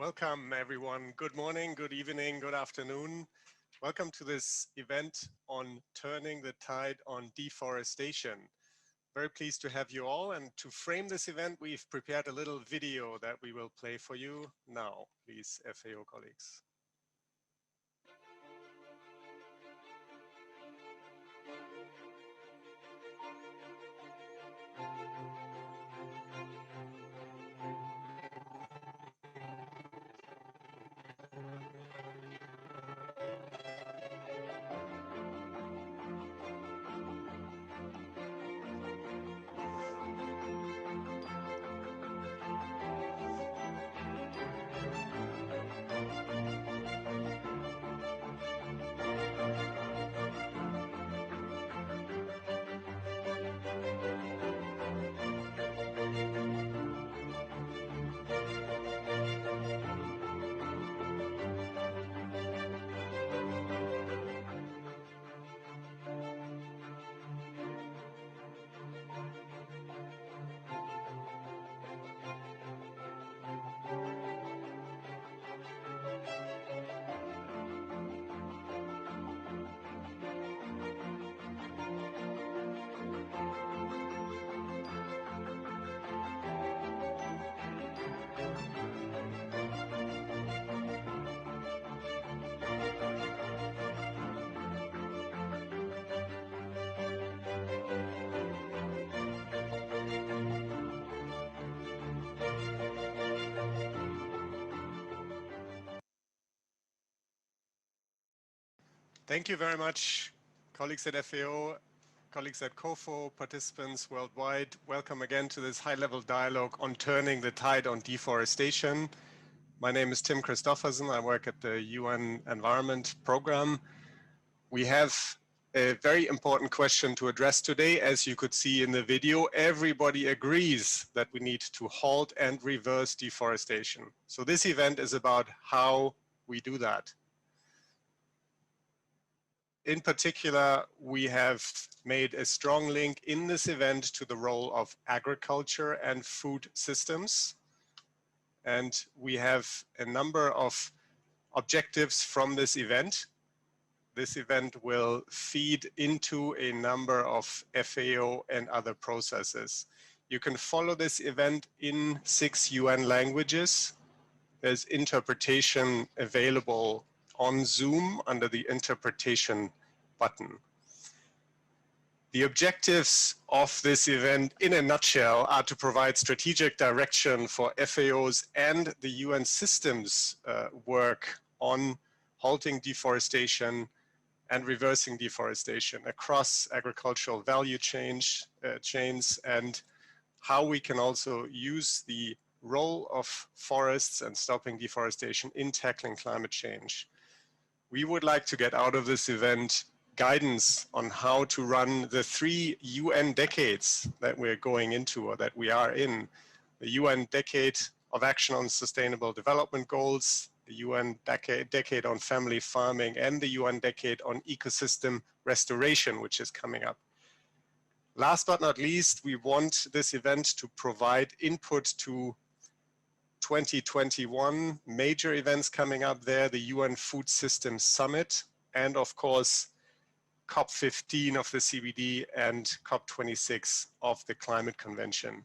Welcome everyone. Good morning, good evening, good afternoon. Welcome to this event on turning the tide on deforestation. Very pleased to have you all, and to frame this event, we've prepared a little video that we will play for you now. Please, FAO colleagues. Thank you very much, colleagues at FAO, colleagues at COFO, participants worldwide. Welcome again to this high-level dialogue on turning the tide on deforestation. My name is Tim Christoffersen. I work at the UN Environment Program. We have a very important question to address today. As you could see in the video, everybody agrees that we need to halt and reverse deforestation. So this event is about how we do that. In particular, we have made a strong link in this event to the role of agriculture and food systems. And we have a number of objectives from this event. This event will feed into a number of FAO and other processes. You can follow this event in 6 UN languages. There's interpretation available on Zoom under the interpretation button. The objectives of this event in a nutshell are to provide strategic direction for FAO's and the UN systems work on halting deforestation and reversing deforestation across agricultural value chains and how we can also use the role of forests and stopping deforestation in tackling climate change. We would like to get out of this event guidance on how to run the 3 UN decades that we're going into or that we are in. The UN Decade of Action on Sustainable Development Goals, the UN Decade on Family Farming, and the UN Decade on Ecosystem Restoration, which is coming up. Last but not least, we want this event to provide input to 2021 major events coming up there, the UN Food Systems Summit, and of course, COP15 of the CBD and COP26 of the Climate Convention.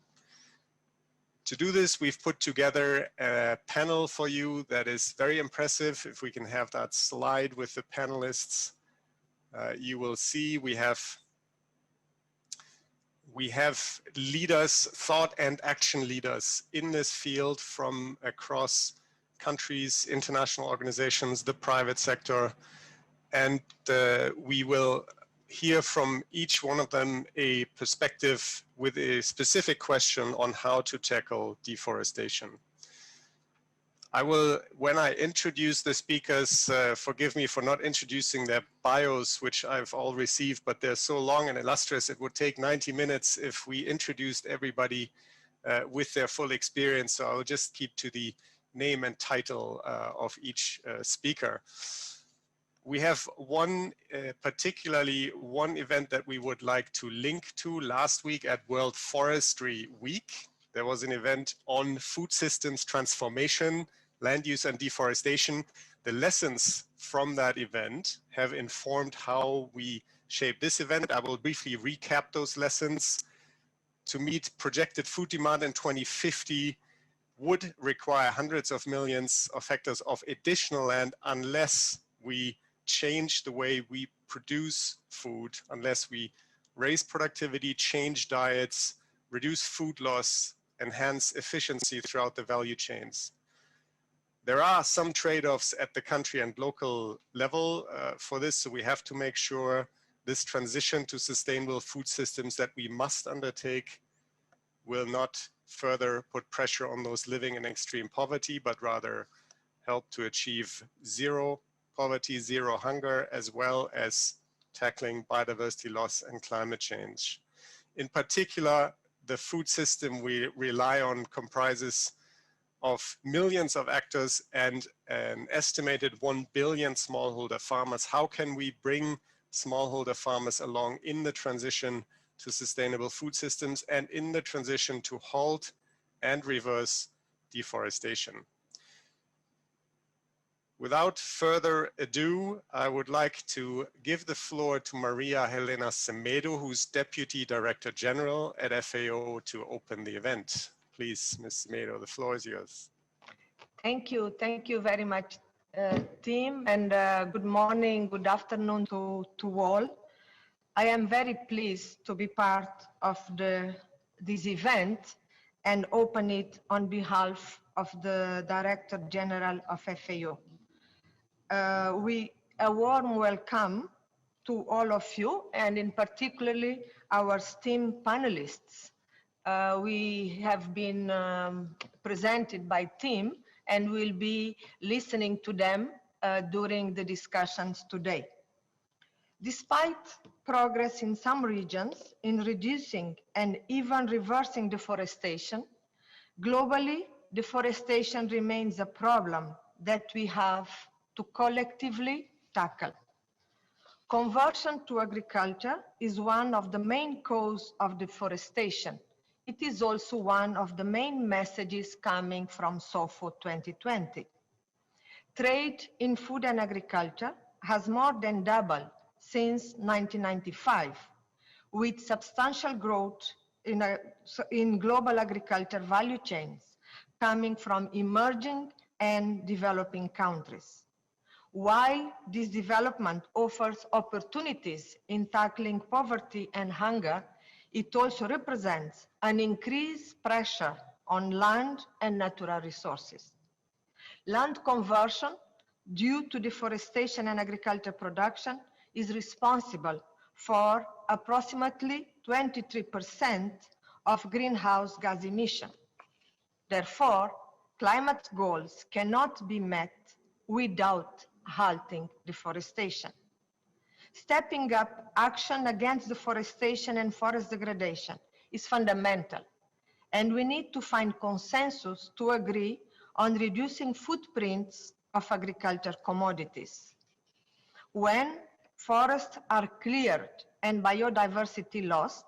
To do this, we've put together a panel for you that is very impressive. If we can have that slide with the panelists, you will see we have leaders, thought and action leaders in this field from across countries, international organizations, the private sector, and we will hear from each one of them a perspective with a specific question on how to tackle deforestation. I will, when I introduce the speakers, forgive me for not introducing their bios, which I've all received, but they're so long and illustrious, it would take 90 minutes if we introduced everybody with their full experience. So I'll just keep to the name and title of each speaker. We have particularly one event that we would like to link to. Last week at World Forestry Week, there was an event on food systems transformation land use and deforestation. The lessons from that event have informed how we shape this event. I will briefly recap those lessons. To meet projected food demand in 2050 would require hundreds of millions of hectares of additional land unless we change the way we produce food, unless we raise productivity, change diets, reduce food loss, enhance efficiency throughout the value chains. There are some trade-offs at the country and local level for this, so we have to make sure this transition to sustainable food systems that we must undertake will not further put pressure on those living in extreme poverty, but rather help to achieve zero poverty, zero hunger, as well as tackling biodiversity loss and climate change. In particular, the food system we rely on comprises of millions of actors and an estimated 1 billion smallholder farmers. How can we bring smallholder farmers along in the transition to sustainable food systems and in the transition to halt and reverse deforestation? Without further ado, I would like to give the floor to Maria Helena Semedo, who's Deputy Director General at FAO, to open the event. Please, Ms. Semedo, the floor is yours. Thank you very much, team, and good morning, good afternoon to all. I am very pleased to be part of this event and open it on behalf of the Director General of FAO. A warm welcome to all of you, and in particularly our esteemed panelists. We have been presented by team and will be listening to them during the discussions today. Despite progress in some regions in reducing and even reversing deforestation, globally, deforestation remains a problem that we have to collectively tackle. Conversion to agriculture is one of the main causes of deforestation. It is also one of the main messages coming from COFO 2020. Trade in food and agriculture has more than doubled since 1995, with substantial growth in global agriculture value chains coming from emerging and developing countries. While this development offers opportunities in tackling poverty and hunger, it also represents an increased pressure on land and natural resources. Land conversion due to deforestation and agriculture production is responsible for approximately 23% of greenhouse gas emission. Therefore, climate goals cannot be met without halting deforestation. Stepping up action against deforestation and forest degradation is fundamental, and we need to find consensus to agree on reducing footprints of agriculture commodities. When forests are cleared and biodiversity lost,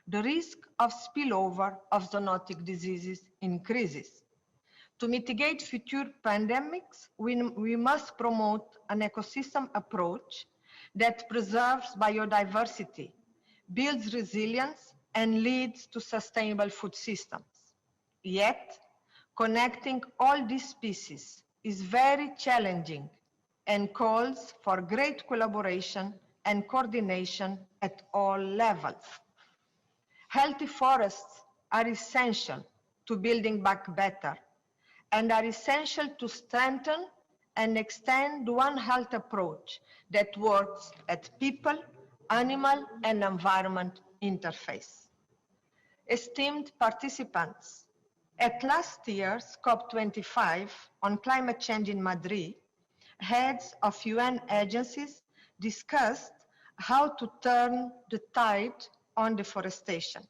the risk of spillover of zoonotic diseases increases. To mitigate future pandemics, we must promote an ecosystem approach that preserves biodiversity, builds resilience, and leads to sustainable food systems. Yet, connecting all these species is very challenging and calls for great collaboration and coordination at all levels. Healthy forests are essential to building back better and are essential to strengthen and extend One Health approach that works at people, animal, and environment interface. Esteemed participants, at last year's COP25 on climate change in Madrid, heads of UN agencies discussed how to turn the tide on deforestation.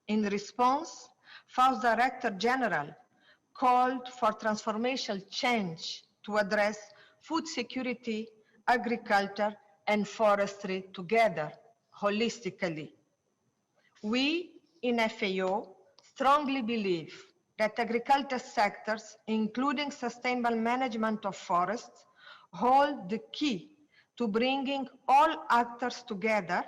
In response, FAO's Director General called for transformational change to address food security, agriculture, and forestry together, holistically. We in FAO strongly believe that agriculture sectors, including sustainable management of forests, hold the key to bringing all actors together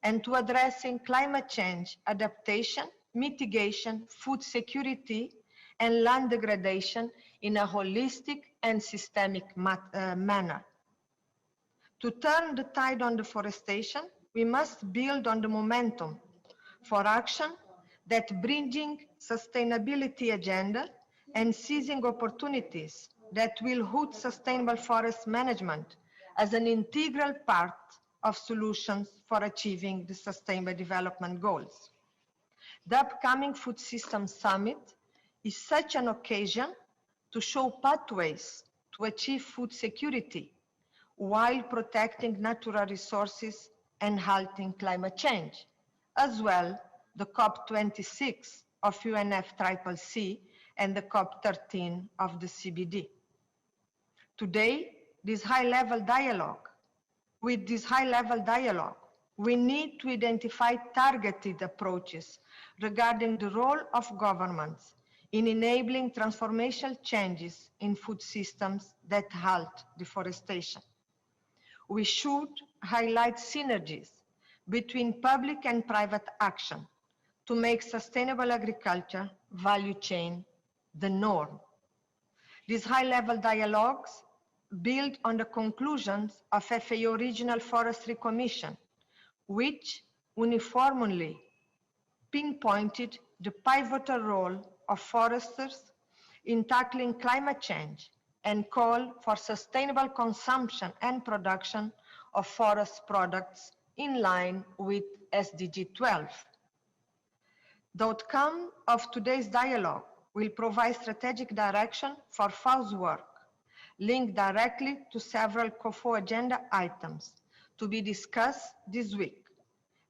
and to addressing climate change, adaptation, mitigation, food security, and land degradation in a holistic and systemic manner. To turn the tide on deforestation, we must build on the momentum for action that bridging sustainability agenda and seizing opportunities that will put sustainable forest management as an integral part of solutions for achieving the Sustainable Development Goals. The upcoming Food Systems Summit is such an occasion to show pathways to achieve food security while protecting natural resources and halting climate change, as well the COP26 of UNFCCC and the COP13 of the CBD. Today, with this high-level dialogue, we need to identify targeted approaches regarding the role of governments in enabling transformational changes in food systems that halt deforestation. We should highlight synergies between public and private action to make sustainable agriculture value chain the norm. These high-level dialogues build on the conclusions of FAO Regional Forestry Commission, which uniformly pinpointed the pivotal role of foresters in tackling climate change and call for sustainable consumption and production of forest products in line with SDG 12. The outcome of today's dialogue will provide strategic direction for FAO's work, linked directly to several COFO agenda items to be discussed this week,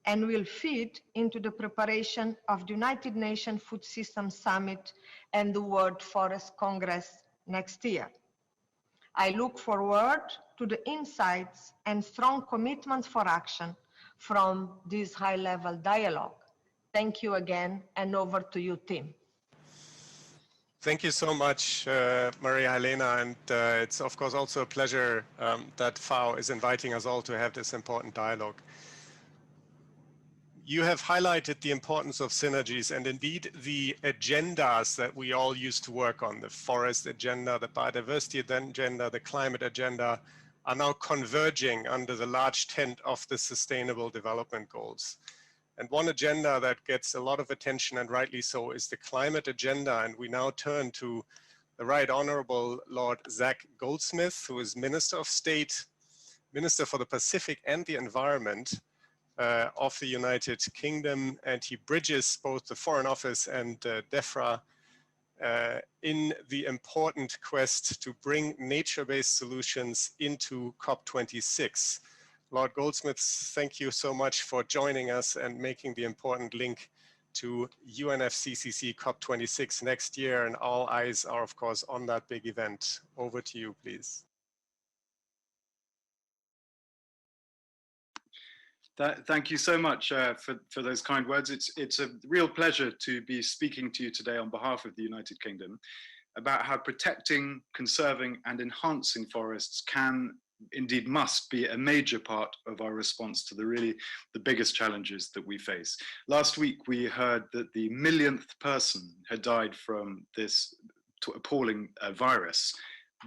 and will feed into the preparation of the United Nations Food Systems Summit and the World Forest Congress next year. I look forward to the insights and strong commitments for action from this high-level dialogue. Thank you again, and over to you, Tim. Thank you so much, Maria Helena, and it's of course also a pleasure that FAO is inviting us all to have this important dialogue. You have highlighted the importance of synergies, and indeed the agendas that we all used to work on, the forest agenda, the biodiversity agenda, the climate agenda, are now converging under the large tent of the Sustainable Development Goals. And one agenda that gets a lot of attention, and rightly so, is the climate agenda. And we now turn to the Right Honourable Lord Zach Goldsmith, who is Minister of State, Minister for the Pacific and the Environment of the United Kingdom. And he bridges both the Foreign Office and DEFRA in the important quest to bring nature-based solutions into COP26. Lord Goldsmith, thank you so much for joining us and making the important link to UNFCCC COP26 next year, and all eyes are of course on that big event. Over to you, please. Thank you so much for those kind words. It's a real pleasure to be speaking to you today on behalf of the United Kingdom about how protecting, conserving and enhancing forests can, indeed must, be a major part of our response to the biggest challenges that we face. Last week we heard that the millionth person had died from this appalling virus.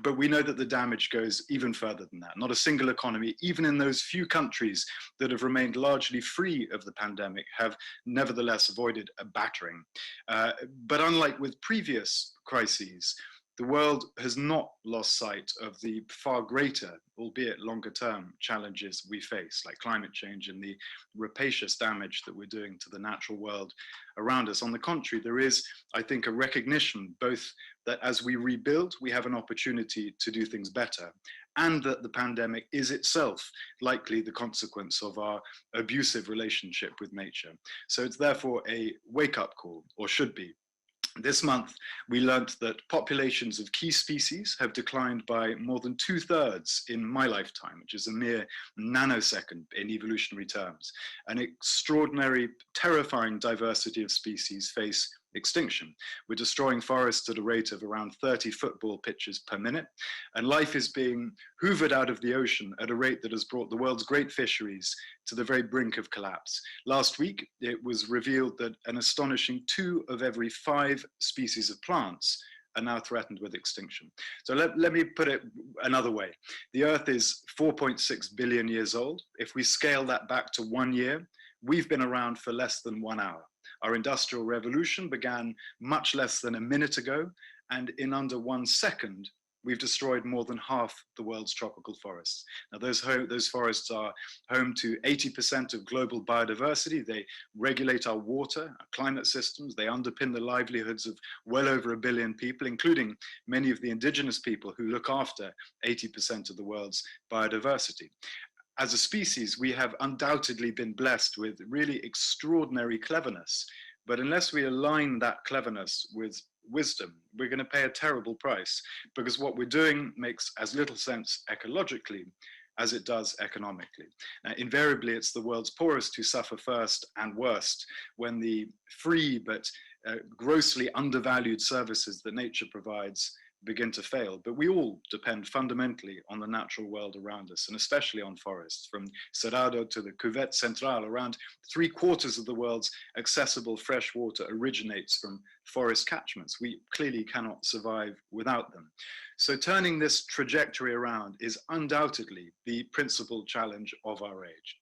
But we know that the damage goes even further than that. Not a single economy, even in those few countries that have remained largely free of the pandemic, have nevertheless avoided a battering. But unlike with previous crises, the world has not lost sight of the far greater, albeit longer term, challenges we face, like climate change and the rapacious damage that we're doing to the natural world around us. On the contrary, there is, I think, a recognition both that as we rebuild, we have an opportunity to do things better, and that the pandemic is itself likely the consequence of our abusive relationship with nature. So it's therefore a wake-up call, or should be. This month, we learnt that populations of key species have declined by more than 2/3 in my lifetime, which is a mere nanosecond in evolutionary terms. An extraordinary, terrifying diversity of species face extinction. We're destroying forests at a rate of around 30 football pitches per minute, and life is being hoovered out of the ocean at a rate that has brought the world's great fisheries to the very brink of collapse. Last week, it was revealed that an astonishing 2 of every 5 species of plants are now threatened with extinction. So let me put it another way. The Earth is 4.6 billion years old. If we scale that back to 1 year, we've been around for less than 1 hour. Our industrial revolution began much less than a minute ago, and in under 1 second, we've destroyed more than half the world's tropical forests. Now, those forests are home to 80% of global biodiversity. They regulate our water, our climate systems. They underpin the livelihoods of well over 1 billion people, including many of the indigenous people who look after 80% of the world's biodiversity. As a species, we have undoubtedly been blessed with really extraordinary cleverness, but unless we align that cleverness with wisdom, we're going to pay a terrible price, because what we're doing makes as little sense ecologically as it does economically. Now, invariably, it's the world's poorest who suffer first and worst when the free but grossly undervalued services that nature provides begin to fail. But we all depend fundamentally on the natural world around us, and especially on forests. From Cerrado to the Cuvette Central, around 3/4 of the world's accessible fresh water originates from forest catchments. We clearly cannot survive without them. So turning this trajectory around is undoubtedly the principal challenge of our age.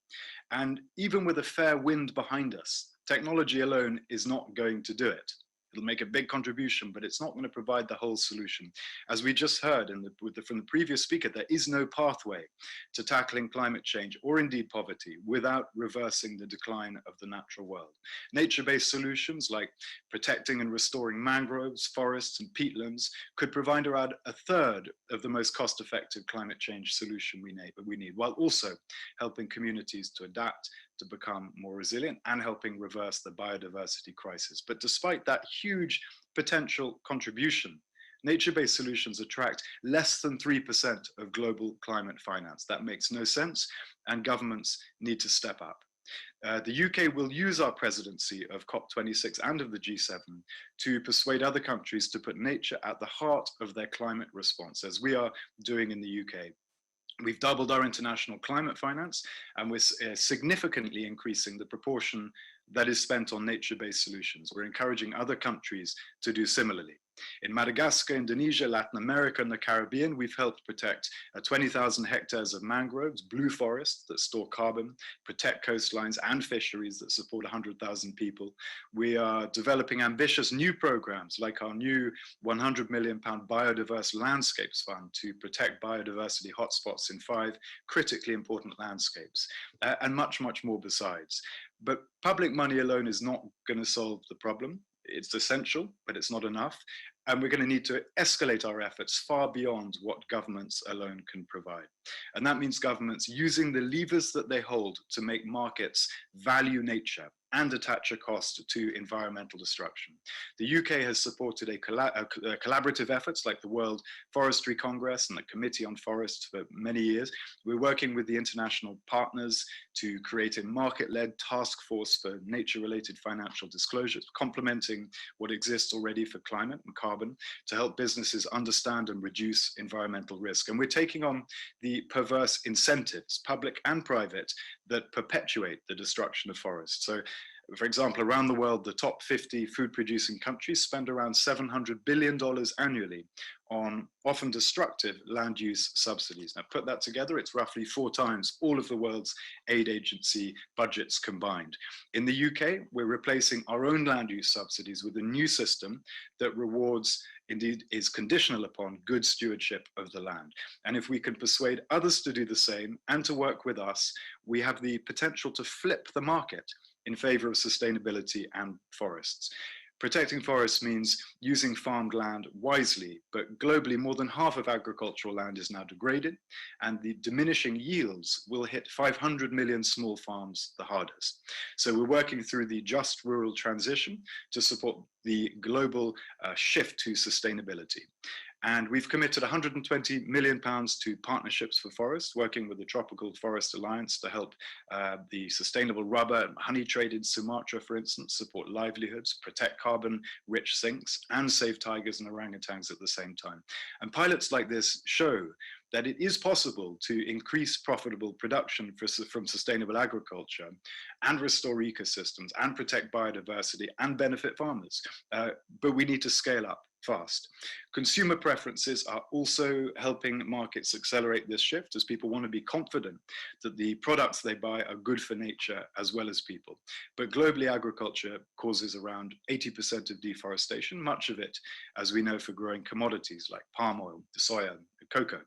And even with a fair wind behind us, technology alone is not going to do it. It'll make a big contribution, but it's not going to provide the whole solution. As we just heard from the previous speaker, there is no pathway to tackling climate change or indeed poverty without reversing the decline of the natural world. Nature-based solutions like protecting and restoring mangroves, forests, and peatlands could provide around 1/3 of the most cost-effective climate change solution we need, while also helping communities to adapt, to become more resilient, and helping reverse the biodiversity crisis. But despite that huge potential contribution, nature-based solutions attract less than 3% of global climate finance. That makes no sense, and governments need to step up. The UK will use our presidency of COP26 and of the G7 to persuade other countries to put nature at the heart of their climate response, as we are doing in the UK. We've doubled our international climate finance, and we're significantly increasing the proportion that is spent on nature-based solutions. We're encouraging other countries to do similarly. In Madagascar, Indonesia, Latin America, and the Caribbean, we've helped protect 20,000 hectares of mangroves, blue forests that store carbon, protect coastlines and fisheries that support 100,000 people. We are developing ambitious new programs like our new £100 million Biodiverse Landscapes Fund to protect biodiversity hotspots in 5 critically important landscapes, and much, much more besides. But public money alone is not going to solve the problem. It's essential, but it's not enough. And we're going to need to escalate our efforts far beyond what governments alone can provide. And that means governments using the levers that they hold to make markets value nature and attach a cost to environmental destruction. The UK has supported collaborative efforts like the World Forestry Congress and the Committee on Forests for many years. We're working with the international partners to create a market-led task force for nature-related financial disclosures, complementing what exists already for climate and carbon, to help businesses understand and reduce environmental risk. And we're taking on the perverse incentives, public and private, that perpetuate the destruction of forests. So, for example, around the world, the top 50 food-producing countries spend around $700 billion annually on often destructive land use subsidies. Now, put that together, it's roughly 4 times all of the world's aid agency budgets combined. In the UK, we're replacing our own land use subsidies with a new system that rewards, indeed is conditional upon, good stewardship of the land. And if we can persuade others to do the same and to work with us, we have the potential to flip the market in favor of sustainability and forests. Protecting forests means using farmed land wisely, but globally more than half of agricultural land is now degraded, and the diminishing yields will hit 500 million small farms the hardest. So we're working through the Just Rural Transition to support the global shift to sustainability. And we've committed £120 million to Partnerships for Forests, working with the Tropical Forest Alliance to help the sustainable rubber and honey trade in Sumatra, for instance, support livelihoods, protect carbon-rich sinks, and save tigers and orangutans at the same time. And pilots like this show that it is possible to increase profitable production from sustainable agriculture and restore ecosystems and protect biodiversity and benefit farmers. But we need to scale up fast. Consumer preferences are also helping markets accelerate this shift, as people want to be confident that the products they buy are good for nature as well as people. But globally, agriculture causes around 80% of deforestation, much of it, as we know, for growing commodities like palm oil, soya, and cocoa.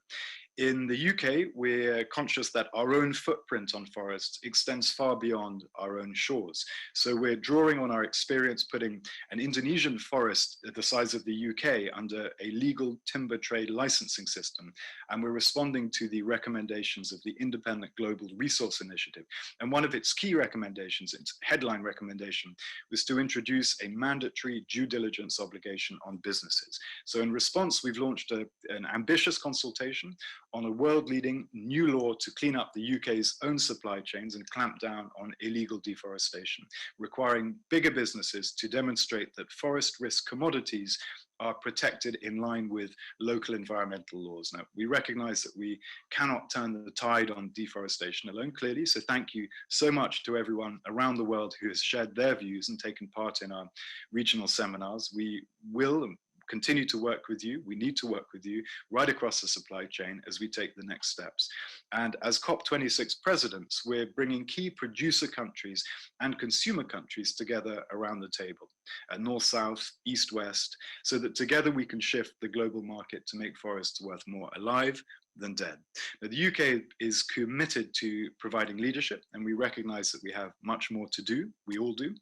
In the UK, we're conscious that our own footprint on forests extends far beyond our own shores. So we're drawing on our experience putting an Indonesian forest the size of the UK under a legal timber trade licensing system. And we're responding to the recommendations of the Independent Global Resource Initiative. And one of its key recommendations, its headline recommendation, was to introduce a mandatory due diligence obligation on businesses. So in response, we've launched an ambitious consultation on a world-leading new law to clean up the UK's own supply chains and clamp down on illegal deforestation, requiring bigger businesses to demonstrate that forest risk commodities are protected in line with local environmental laws. Now, we recognize that we cannot turn the tide on deforestation alone, clearly, so thank you so much to everyone around the world who has shared their views and taken part in our regional seminars. We will continue to work with you. We need to work with you right across the supply chain as we take the next steps. And as COP26 presidents, we're bringing key producer countries and consumer countries together around the table, north-south, east-west, so that together we can shift the global market to make forests worth more alive than dead. Now, the UK is committed to providing leadership, and we recognize that we have much more to do. We all do.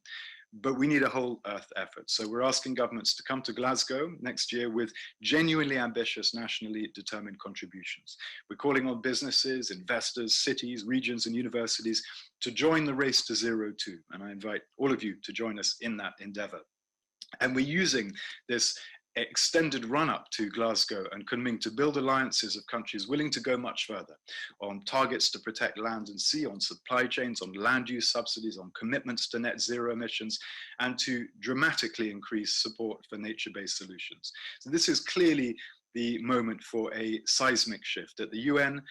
But we need a whole earth effort. So we're asking governments to come to Glasgow next year with genuinely ambitious, nationally determined contributions. We're calling on businesses, investors, cities, regions, and universities to join the race to zero too. And I invite all of you to join us in that endeavor. And we're using this extended run-up to Glasgow and Kunming to build alliances of countries willing to go much further on targets to protect land and sea, on supply chains, on land use subsidies, on commitments to net zero emissions, and to dramatically increase support for nature-based solutions. So this is clearly the moment for a seismic shift. At the UN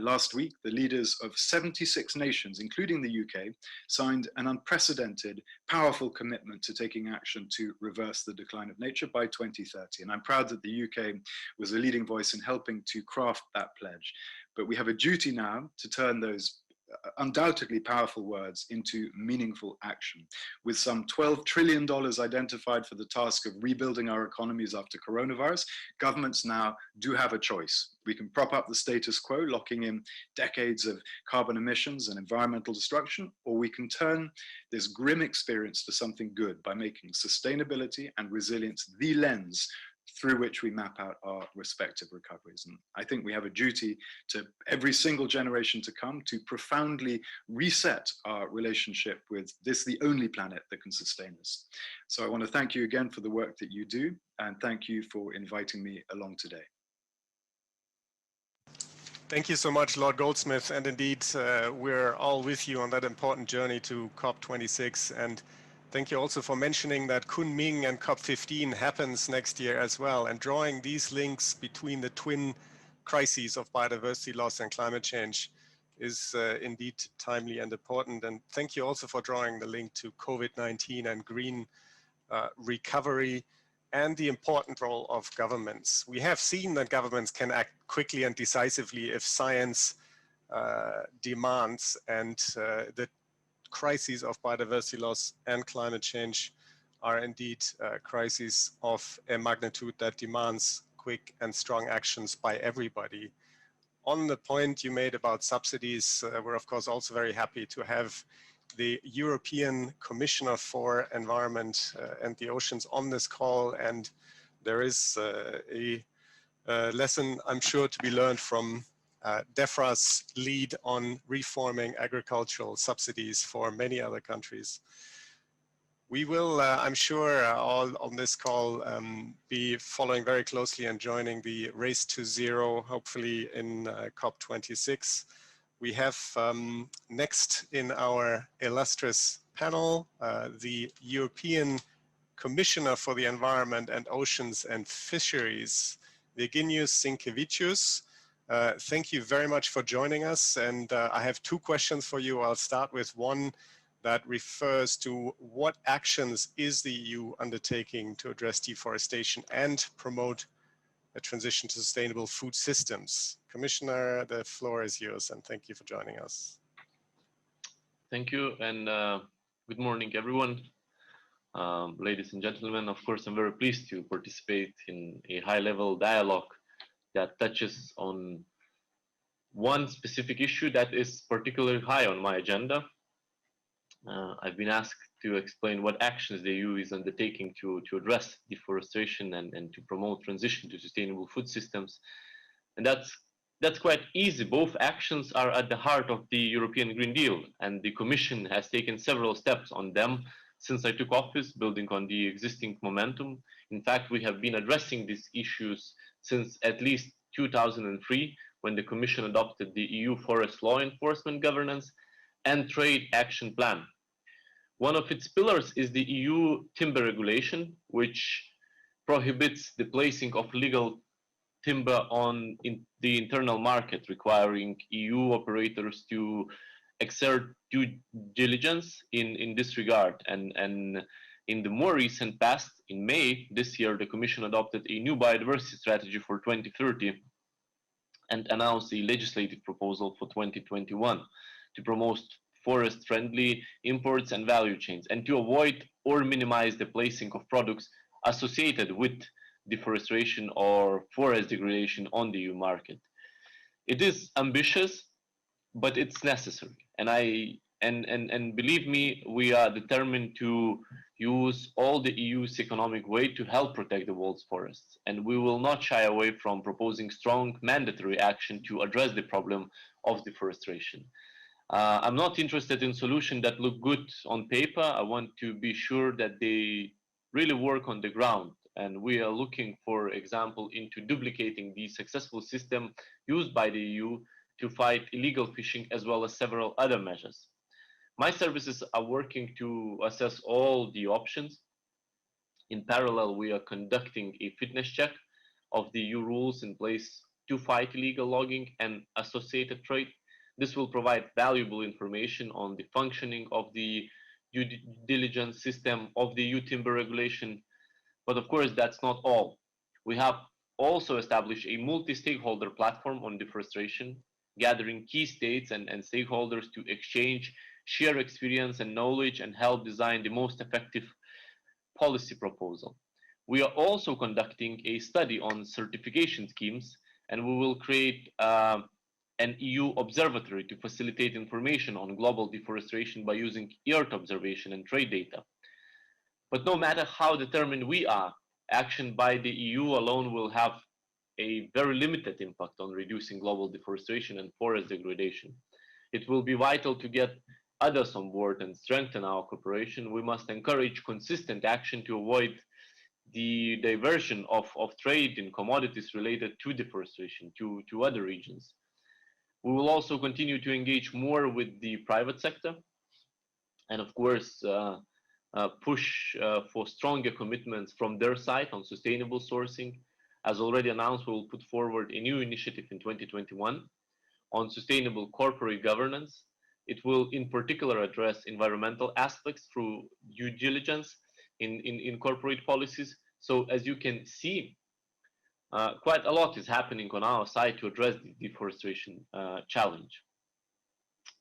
last week, the leaders of 76 nations, including the UK, signed an unprecedented, powerful commitment to taking action to reverse the decline of nature by 2030. And I'm proud that the UK was a leading voice in helping to craft that pledge. But we have a duty now to turn those undoubtedly powerful words into meaningful action. With some $12 trillion identified for the task of rebuilding our economies after coronavirus, governments now do have a choice. We can prop up the status quo, locking in decades of carbon emissions and environmental destruction, or we can turn this grim experience to something good by making sustainability and resilience the lens through which we map out our respective recoveries. And I think we have a duty to every single generation to come to profoundly reset our relationship with this, the only planet that can sustain us. So I want to thank you again for the work that you do, and thank you for inviting me along today. Thank you so much, Lord Goldsmith. And indeed, we're all with you on that important journey to COP26. And thank you also for mentioning that Kunming and COP15 happens next year as well, and drawing these links between the twin crises of biodiversity loss and climate change is indeed timely and important. And thank you also for drawing the link to COVID-19 and green recovery and the important role of governments. We have seen that governments can act quickly and decisively if science demands, and the crises of biodiversity loss and climate change are indeed crises of a magnitude that demands quick and strong actions by everybody. On the point you made about subsidies, we're of course also very happy to have the European Commissioner for Environment and the Oceans on this call, and there is a lesson I'm sure to be learned from DEFRA's lead on reforming agricultural subsidies for many other countries. We will, I'm sure, all on this call be following very closely and joining the Race to Zero, hopefully in COP26. We have next in our illustrious panel the European Commissioner for the Environment and Oceans and Fisheries, Virginijus Sinkevicius. Thank you very much for joining us. And I have two questions for you. I'll start with one that refers to what actions is the EU undertaking to address deforestation and promote a transition to sustainable food systems. Commissioner, the floor is yours, and thank you for joining us. Thank you, and good morning, everyone. Ladies and gentlemen, of course, I'm very pleased to participate in a high-level dialogue that touches on one specific issue that is particularly high on my agenda. I've been asked to explain what actions the EU is undertaking to address deforestation and to promote transition to sustainable food systems. And that's quite easy. Both actions are at the heart of the European Green Deal, and the Commission has taken several steps on them since I took office, building on the existing momentum. In fact, we have been addressing these issues since at least 2003, when the Commission adopted the EU Forest Law Enforcement Governance and Trade Action Plan. One of its pillars is the EU Timber Regulation, which prohibits the placing of legal timber on the internal market, requiring EU operators to exert due diligence in this regard. And in the more recent past, in May this year, the Commission adopted a new biodiversity strategy for 2030 and announced a legislative proposal for 2021 to promote forest-friendly imports and value chains, and to avoid or minimize the placing of products associated with deforestation or forest degradation on the EU market. It is ambitious, but it's necessary. And believe me, we are determined to use all the EU's economic weight to help protect the world's forests. And we will not shy away from proposing strong mandatory action to address the problem of deforestation. I'm not interested in solutions that look good on paper. I want to be sure that they really work on the ground. And we are looking, for example, into duplicating the successful system used by the EU to fight illegal fishing, as well as several other measures. My services are working to assess all the options. In parallel, we are conducting a fitness check of the EU rules in place to fight illegal logging and associated trade. This will provide valuable information on the functioning of the due diligence system of the EU timber regulation. But of course, that's not all. We have also established a multi-stakeholder platform on deforestation, gathering key states and stakeholders to exchange, share experience and knowledge, and help design the most effective policy proposal. We are also conducting a study on certification schemes, and we will create an EU observatory to facilitate information on global deforestation by using Earth observation and trade data. But no matter how determined we are, action by the EU alone will have a very limited impact on reducing global deforestation and forest degradation. It will be vital to get others on board and strengthen our cooperation. We must encourage consistent action to avoid the diversion of trade in commodities related to deforestation to other regions. We will also continue to engage more with the private sector and, of course, push for stronger commitments from their side on sustainable sourcing. As already announced, we will put forward a new initiative in 2021 on sustainable corporate governance. It will in particular address environmental aspects through due diligence in corporate policies. So as you can see, quite a lot is happening on our side to address the deforestation challenge.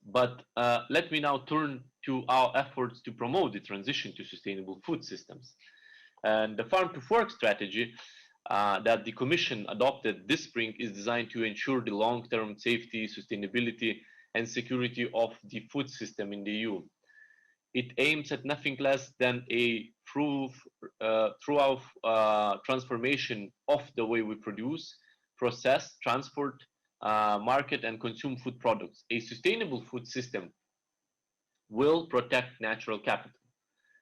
But let me now turn to our efforts to promote the transition to sustainable food systems. And the Farm to Fork strategy that the Commission adopted this spring is designed to ensure the long-term safety, sustainability, and security of the food system in the EU. It aims at nothing less than a throughout transformation of the way we produce, process, transport, market, and consume food products. A sustainable food system will protect natural capital.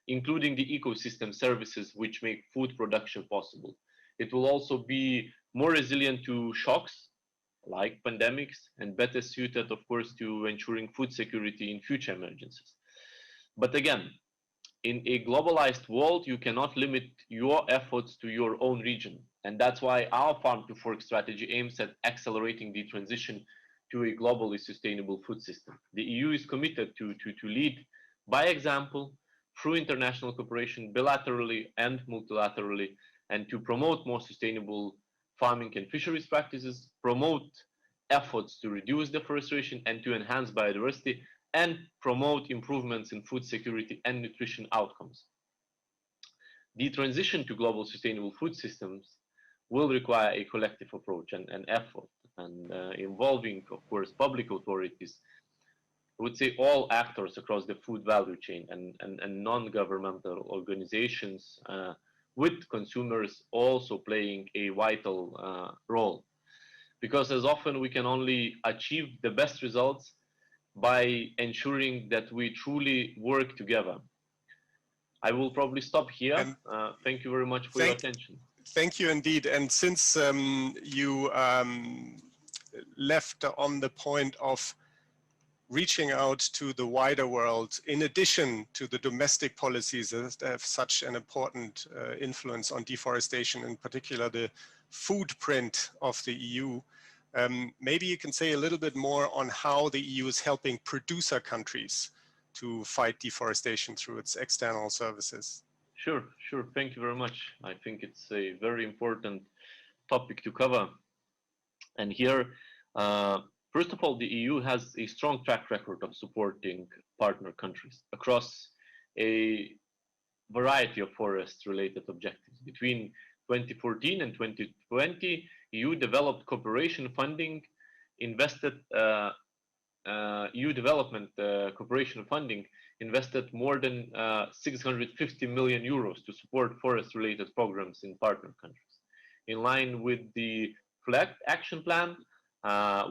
including the ecosystem services which make food production possible. It will also be more resilient to shocks like pandemics and better suited, of course, to ensuring food security in future emergencies. But again, in a globalized world, you cannot limit your efforts to your own region. And that's why our farm to fork strategy aims at accelerating the transition to a globally sustainable food system. The EU is committed to lead by example through international cooperation bilaterally and multilaterally, and to promote more sustainable farming and fisheries practices, promote efforts to reduce deforestation and to enhance biodiversity, and promote improvements in food security and nutrition outcomes. The transition to global sustainable food systems will require a collective approach and effort, and involving, of course, public authorities, I would say all actors across the food value chain, and non-governmental organizations, with consumers also playing a vital role. Because as often we can only achieve the best results by ensuring that we truly work together. I will probably stop here. Thank you very much for your attention. Thank you indeed. And since you left on the point of reaching out to the wider world, in addition to the domestic policies that have such an important influence on deforestation, in particular the footprint of the EU, maybe you can say a little bit more on how the EU is helping producer countries to fight deforestation through its external services. Sure. Thank you very much. I think it's a very important topic to cover. And here, first of all, the EU has a strong track record of supporting partner countries across a variety of forest-related objectives. Between 2014 and 2020, EU developed cooperation funding invested EU development cooperation funding invested more than 650 million euros to support forest-related programs in partner countries. In line with the FLEGT action plan,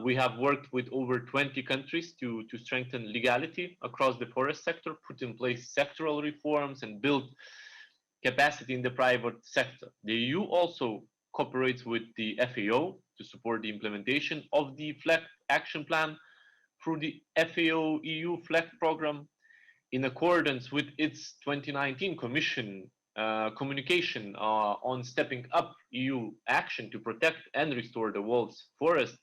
we have worked with over 20 countries to strengthen legality across the forest sector, put in place sectoral reforms, and build capacity in the private sector. The EU also cooperates with the FAO to support the implementation of the FLEGT action plan through the FAO EU FLEGT program, in accordance with its 2019 Commission communication on stepping up EU action to protect and restore the world's forests.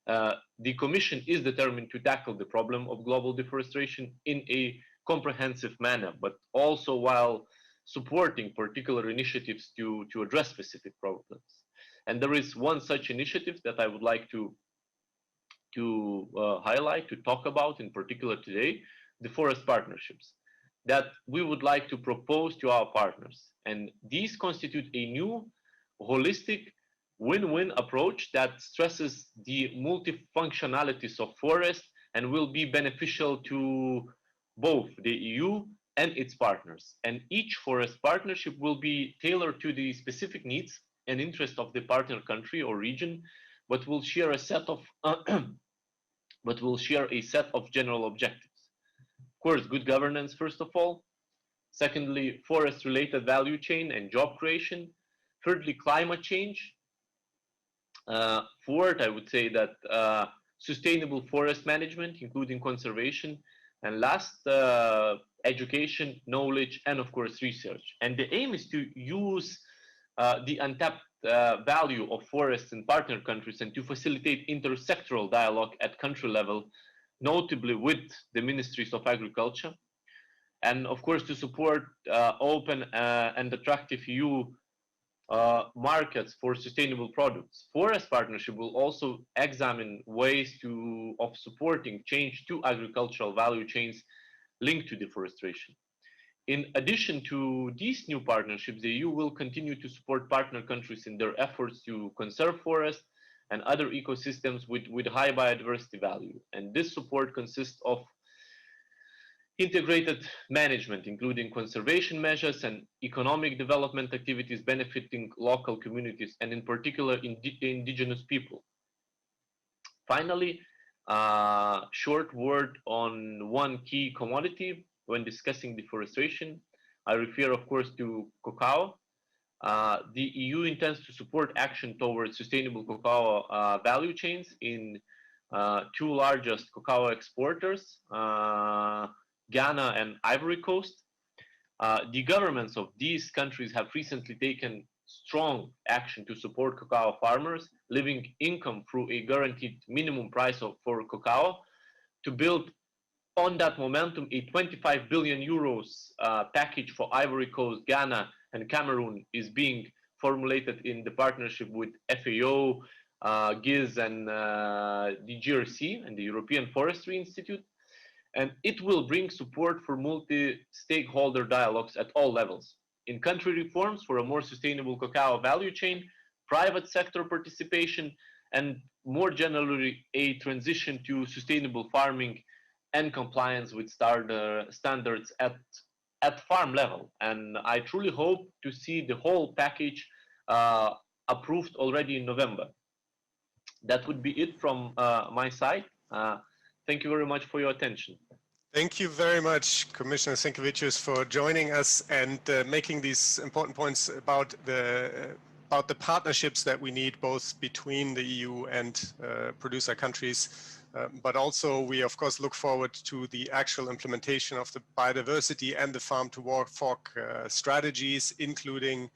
The Commission is determined to tackle the problem of global deforestation in a comprehensive manner, but also while supporting particular initiatives to address specific problems. And there is one such initiative that I would like to highlight, to talk about in particular today, the forest partnerships that we would like to propose to our partners. And these constitute a new holistic win-win approach that stresses the multifunctionalities of forest and will be beneficial to both the EU and its partners. And each forest partnership will be tailored to the specific needs and interests of the partner country or region, but will share a set of general objectives. Of course, good governance, first of all. Secondly, forest-related value chain and job creation. Thirdly, climate change. Fourth, I would say that sustainable forest management, including conservation. And last, education, knowledge, and of course, research. And the aim is to use the untapped value of forests in partner countries and to facilitate intersectoral dialogue at country level, notably with the ministries of agriculture, and of course to support open and attractive EU markets for sustainable products. Forest partnership will also examine ways of supporting change to agricultural value chains linked to deforestation. In addition to these new partnerships, the EU will continue to support partner countries in their efforts to conserve forests and other ecosystems with high biodiversity value. And this support consists of integrated management, including conservation measures and economic development activities benefiting local communities, and in particular indigenous people. Finally, short word on one key commodity when discussing deforestation. I refer, of course, to cacao. The EU intends to support action towards sustainable cacao value chains in two largest cacao exporters, Ghana and Ivory Coast. The governments of these countries have recently taken strong action to support cacao farmers, living income through a guaranteed minimum price for cacao. To build on that momentum, a 25 billion euros package for Ivory Coast, Ghana, and Cameroon is being formulated in the partnership with FAO, GIZ, and the GRC and the European Forestry Institute. And it will bring support for multi-stakeholder dialogues at all levels. In country reforms for a more sustainable cacao value chain, private sector participation, and more generally a transition to sustainable farming and compliance with standards at farm level. And I truly hope to see the whole package approved already in November. That would be it from my side. Thank you very much for your attention. Thank you very much, Commissioner Sienkiewicz, for joining us and making these important points about the partnerships that we need both between the EU and producer countries. But also we, of course, look forward to the actual implementation of the biodiversity and the farm-to-fork strategies, including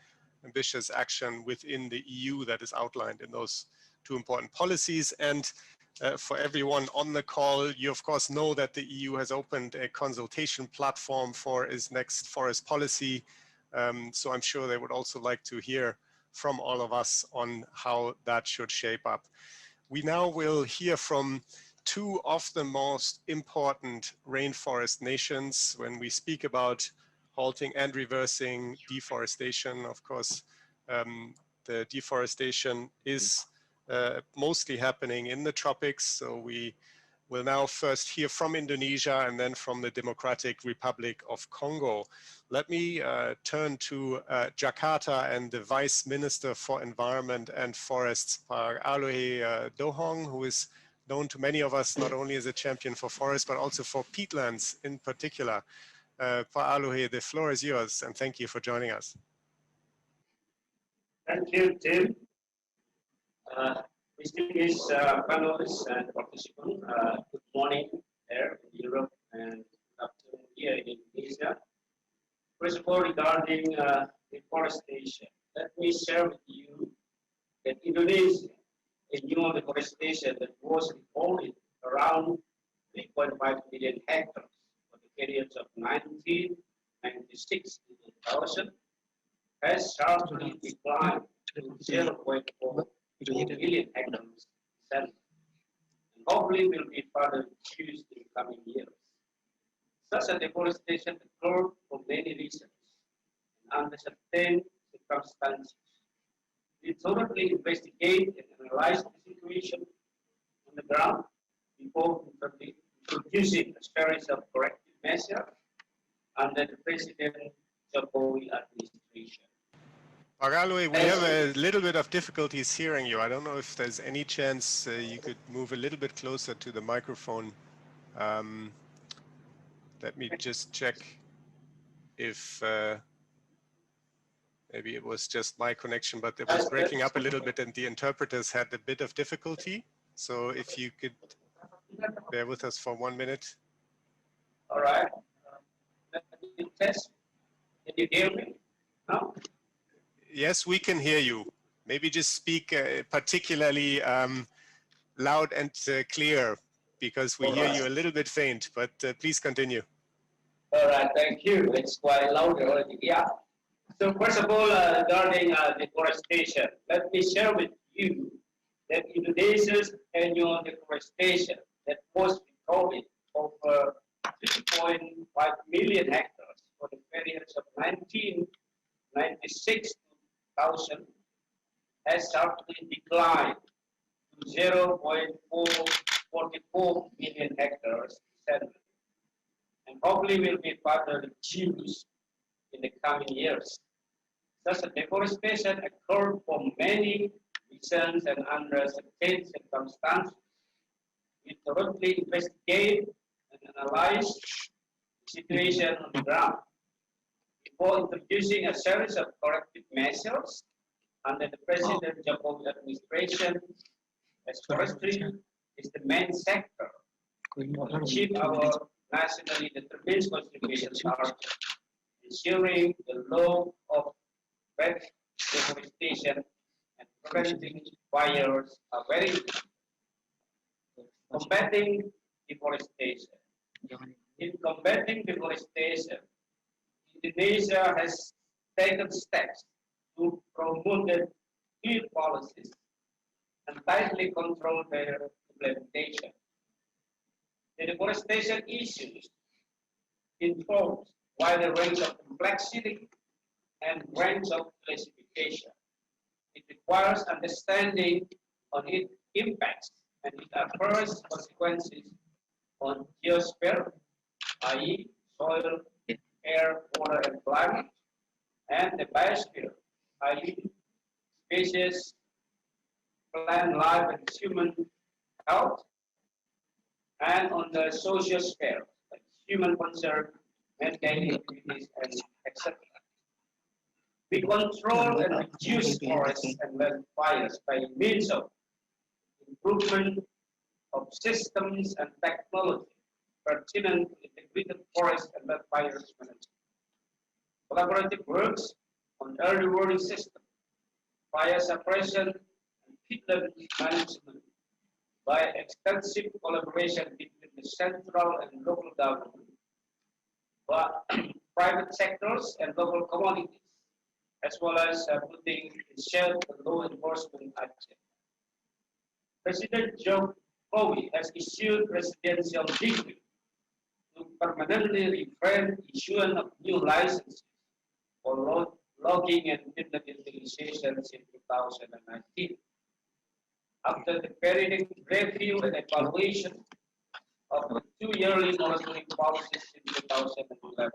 ambitious action within the EU that is outlined in those two important policies. And for everyone on the call, you of course know that the EU has opened a consultation platform for its next forest policy. So I'm sure they would also like to hear from all of us on how that should shape up. We now will hear from two of the most important rainforest nations when we speak about halting and reversing deforestation. Of course, the deforestation is mostly happening in the tropics. So we will now first hear from Indonesia and then from the Democratic Republic of Congo. Let me turn to Jakarta and the Vice Minister for Environment and Forests, Pak Alue Dohong, who is known to many of us not only as a champion for forests, but also for peatlands in particular. Pak Alue, the floor is yours, and thank you for joining us. Thank you, Tim. Distinguished panelists and participants, good morning there in Europe and good afternoon here in Indonesia. First of all, regarding deforestation, let me share with you that Indonesia, a new deforestation that was recorded around 3.5 million hectares for the periods of 1996 to 2000, has sharply declined to 0.4 million hectares, and hopefully will be further reduced in coming years. Such a deforestation occurred for many reasons and under certain circumstances. We thoroughly investigate and analyze the situation on the ground before introducing a series of corrective measures under the President Jokowi administration. Pak Alue, we have a little bit of difficulties hearing you. I don't know if there's any chance you could move a little bit closer to the microphone. Let me just check if maybe it was just my connection, but it was breaking up a little bit and the interpreters had a bit of difficulty. So if you could bear with us for 1 minute. All right. Let me test. Can you hear me now? Yes, we can hear you. Maybe just speak particularly loud and clear, because we hear you a little bit faint, but please continue. All right, thank you. It's quite loud already. Yeah. So first of all, regarding deforestation, let me share with you that Indonesia's annual deforestation that was recorded over 3.5 million hectares for the periods of 1996 to 2000 has sharply declined to 0.444 million hectares recently, and hopefully will be further reduced in the coming years. Thus, a deforestation occurred for many reasons and under certain circumstances. We thoroughly investigate and analyze the situation on the ground before introducing a series of corrective measures under the President Jokowi administration, as forestry is the main sector to achieve our nationally determined conservation target, ensuring the law of deforestation and preventing fires are very important. Combating deforestation. In combating deforestation, Indonesia has taken steps to promote clear policies and tightly control their implementation. The deforestation issues involves wider range of complexity and range of classification. It requires understanding on its impacts and its adverse consequences on geosphere, i.e., soil, air, water, and climate, and the biosphere, i.e., species, plant life, and human health, and on the social sphere, like human concern, and daily activities, and etc. We control and reduce forests and land fires by means of improvement of systems and technology pertinent to integrated forest and land fires management. Collaborative works on early warning system, fire suppression, and peatland management by extensive collaboration between the central and local government, but private sectors and local communities, as well as putting in shape the law enforcement action. President Jokowi has issued presidential decree to permanently refrain issuance of new licenses for logging and peatland utilizations in 2019. After the periodic review and evaluation of the 2 yearly monitoring policies in 2011.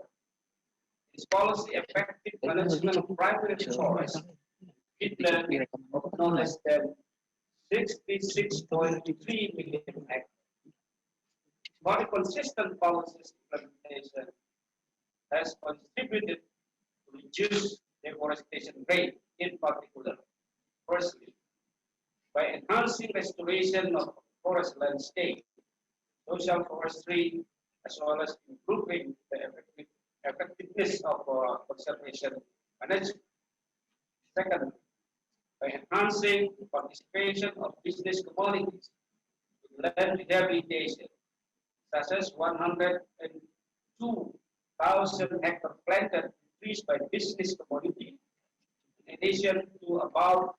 This policy effective management of primary forest peatland of no less than 66.3 million hectares. For the consistent policies implementation has contributed to reduce deforestation rate in particular. Firstly, by enhancing restoration of forest landscape, social forestry, as well as improving the effectiveness of conservation management. Second, by enhancing participation of business communities in land rehabilitation, such as 102,000 hectares planted increased by business community, in addition to about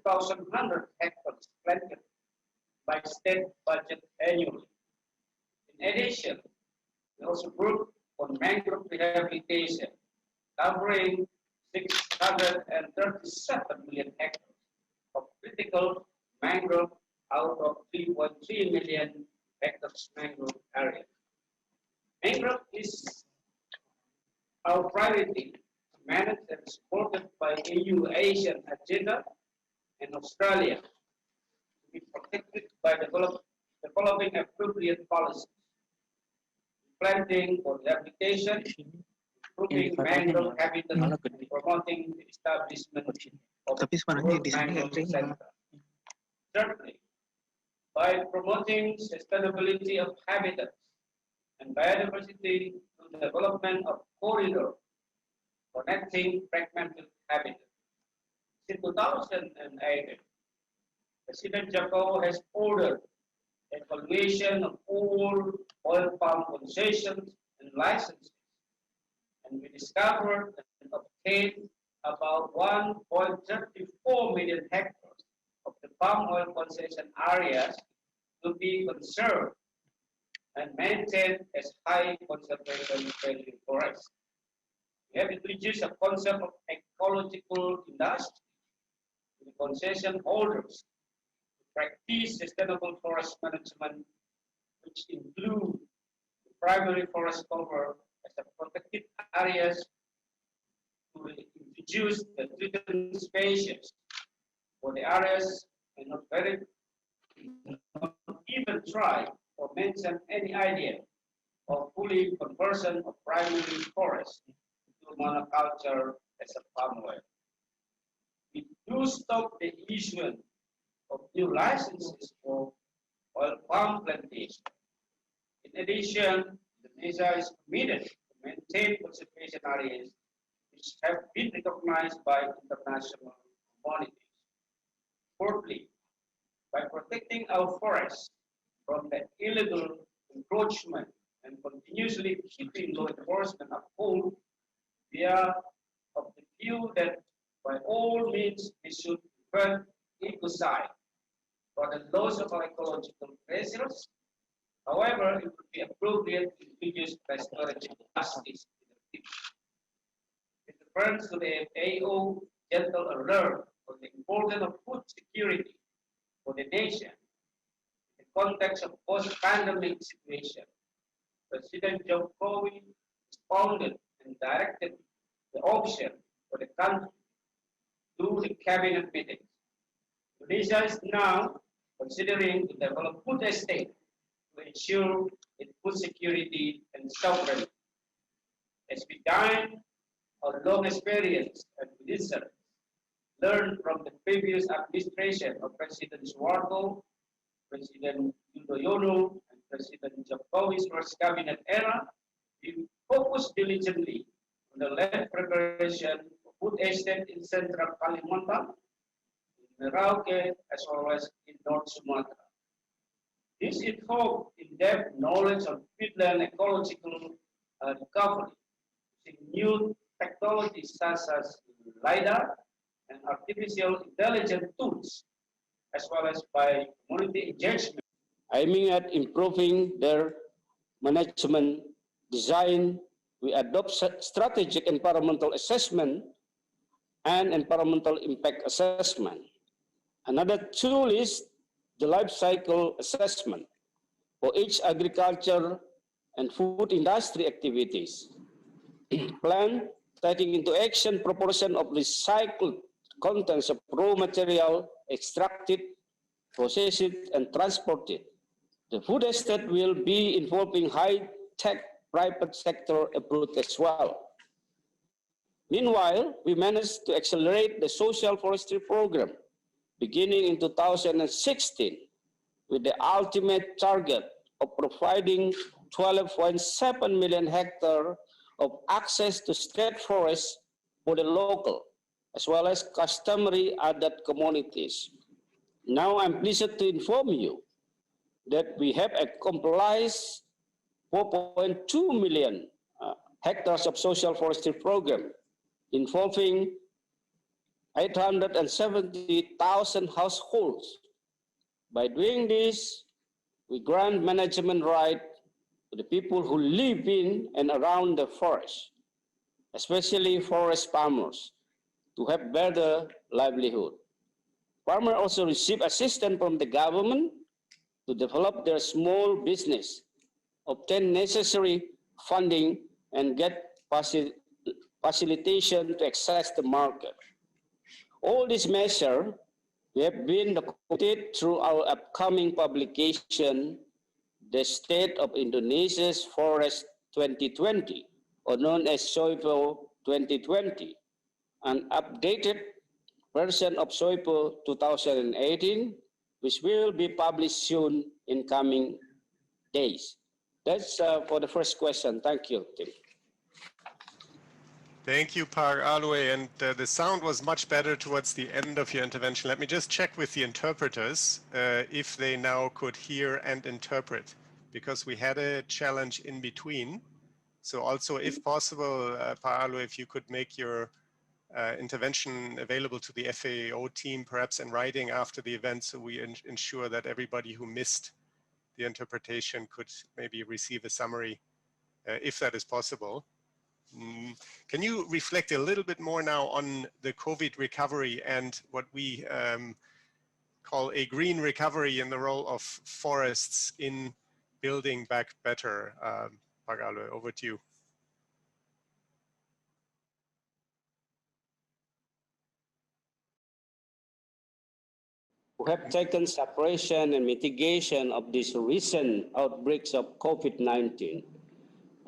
2,100 hectares planted by state budget annually. In addition, we also work on mangrove rehabilitation, covering 637 million hectares of critical mangrove out of 3.3 million hectares mangrove area. Mangrove is our priority, managed and supported by EU Asian Agenda and Australia, to be protected by developing appropriate policies, planting for rehabilitation, improving mangrove habitat, and promoting the establishment of World Mangrove Center. Thirdly, by promoting sustainability of habitats and biodiversity through the development of corridor connecting fragmented habitats. In 2008, President Jokowi has ordered evaluation of all oil palm concessions and licenses, and we discovered and obtained about 1.34 million hectares of the palm oil concession areas to be conserved and maintained as high conservation value forests. We have introduced a concept of ecological industry to the concession holders to practice sustainable forest management, which include the primary forest cover as a protected areas, to introduce the threatened species for the areas and not even try or mention any idea of fully conversion of primary forest to monoculture as a palm oil. We do stop the issuance of new licenses for oil palm plantation. In addition, Indonesia is committed to maintain conservation areas which have been recognized by international communities. Fourthly, by protecting our forests from the illegal encroachment and continuously keeping law enforcement uphold, we are of the view that by all means we should prevent ecocide for the loss of our ecological treasures. However, it would be appropriate to introduce restorative justice in the future. With reference to the FAO gentle alert on the importance of food security for the nation, in the context of post-pandemic situation, President Jokowi responded and directed the option for the country through the cabinet meetings. Indonesia is now considering to develop food estate to ensure its food security and sovereignty. As we gain our long experience and wisdom learned from the previous administration of President Suharto, President Yudhoyono, and President Jokowi's first cabinet era, we focus diligently on the land preparation for food estate in central Kalimantan, in Merauke, as well as in North Sumatra. This involves in-depth knowledge of peatland ecological recovery, using new technologies such as LiDAR and artificial intelligence tools, as well as by community engagement. Aiming at improving their management design, we adopt strategic environmental assessment and environmental impact assessment. Another tool is the life cycle assessment for each agriculture and food industry activities. Plan taking into action proportion of recycled contents of raw material extracted, processed, and transported. The food estate will be involving high-tech private sector approach as well. Meanwhile, we managed to accelerate the social forestry program beginning in 2016 with the ultimate target of providing 12.7 million hectares of access to state forests for the local as well as customary other communities. Now I'm pleased to inform you that we have accomplished 4.2 million hectares of social forestry program involving 870,000 households. By doing this, we grant management right to the people who live in and around the forest, especially forest farmers, to have better livelihood. Farmers also receive assistance from the government to develop their small business, obtain necessary funding, and get facilitation to access the market. All these measures have been documented through our upcoming publication, The State of Indonesia's Forest 2020, or known as COFO 2020, an updated version of COFO 2018, which will be published soon in coming days. That's for the first question. Thank you, Tim. Thank you, Par Alue, and the sound was much better towards the end of your intervention. Let me just check with the interpreters if they now could hear and interpret, because we had a challenge in between. So also, if possible, Par Alue, if you could make your intervention available to the FAO team, perhaps in writing after the event, so we ensure that everybody who missed the interpretation could maybe receive a summary, if that is possible. Can you reflect a little bit more now on the COVID recovery and what we call a green recovery in the role of forests in building back better? Par Alue, over to you. We have taken separation and mitigation of these recent outbreaks of COVID-19.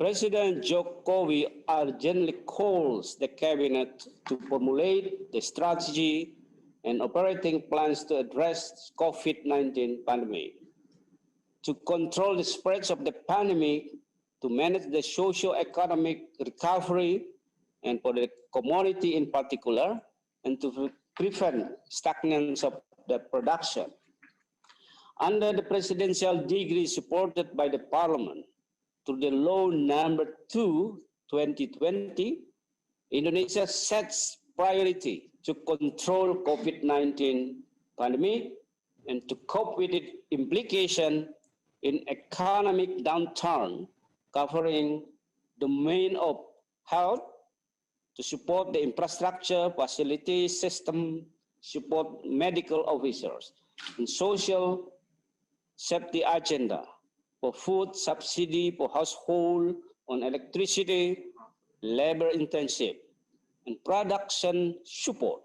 President Jokowi urgently calls the cabinet to formulate the strategy and operating plans to address COVID-19 pandemic, to control the spread of the pandemic, to manage the socio-economic recovery, and for the commodity in particular, and to prevent stagnance of the production. Under the presidential decree supported by the Parliament, through the Law Number 2/2020, Indonesia sets priority to control COVID-19 pandemic and to cope with its implication in economic downturn, covering domain of health, to support the infrastructure, facility, system, support medical officers, and social safety agenda, for food subsidy for household, on electricity, labor intensive, and production support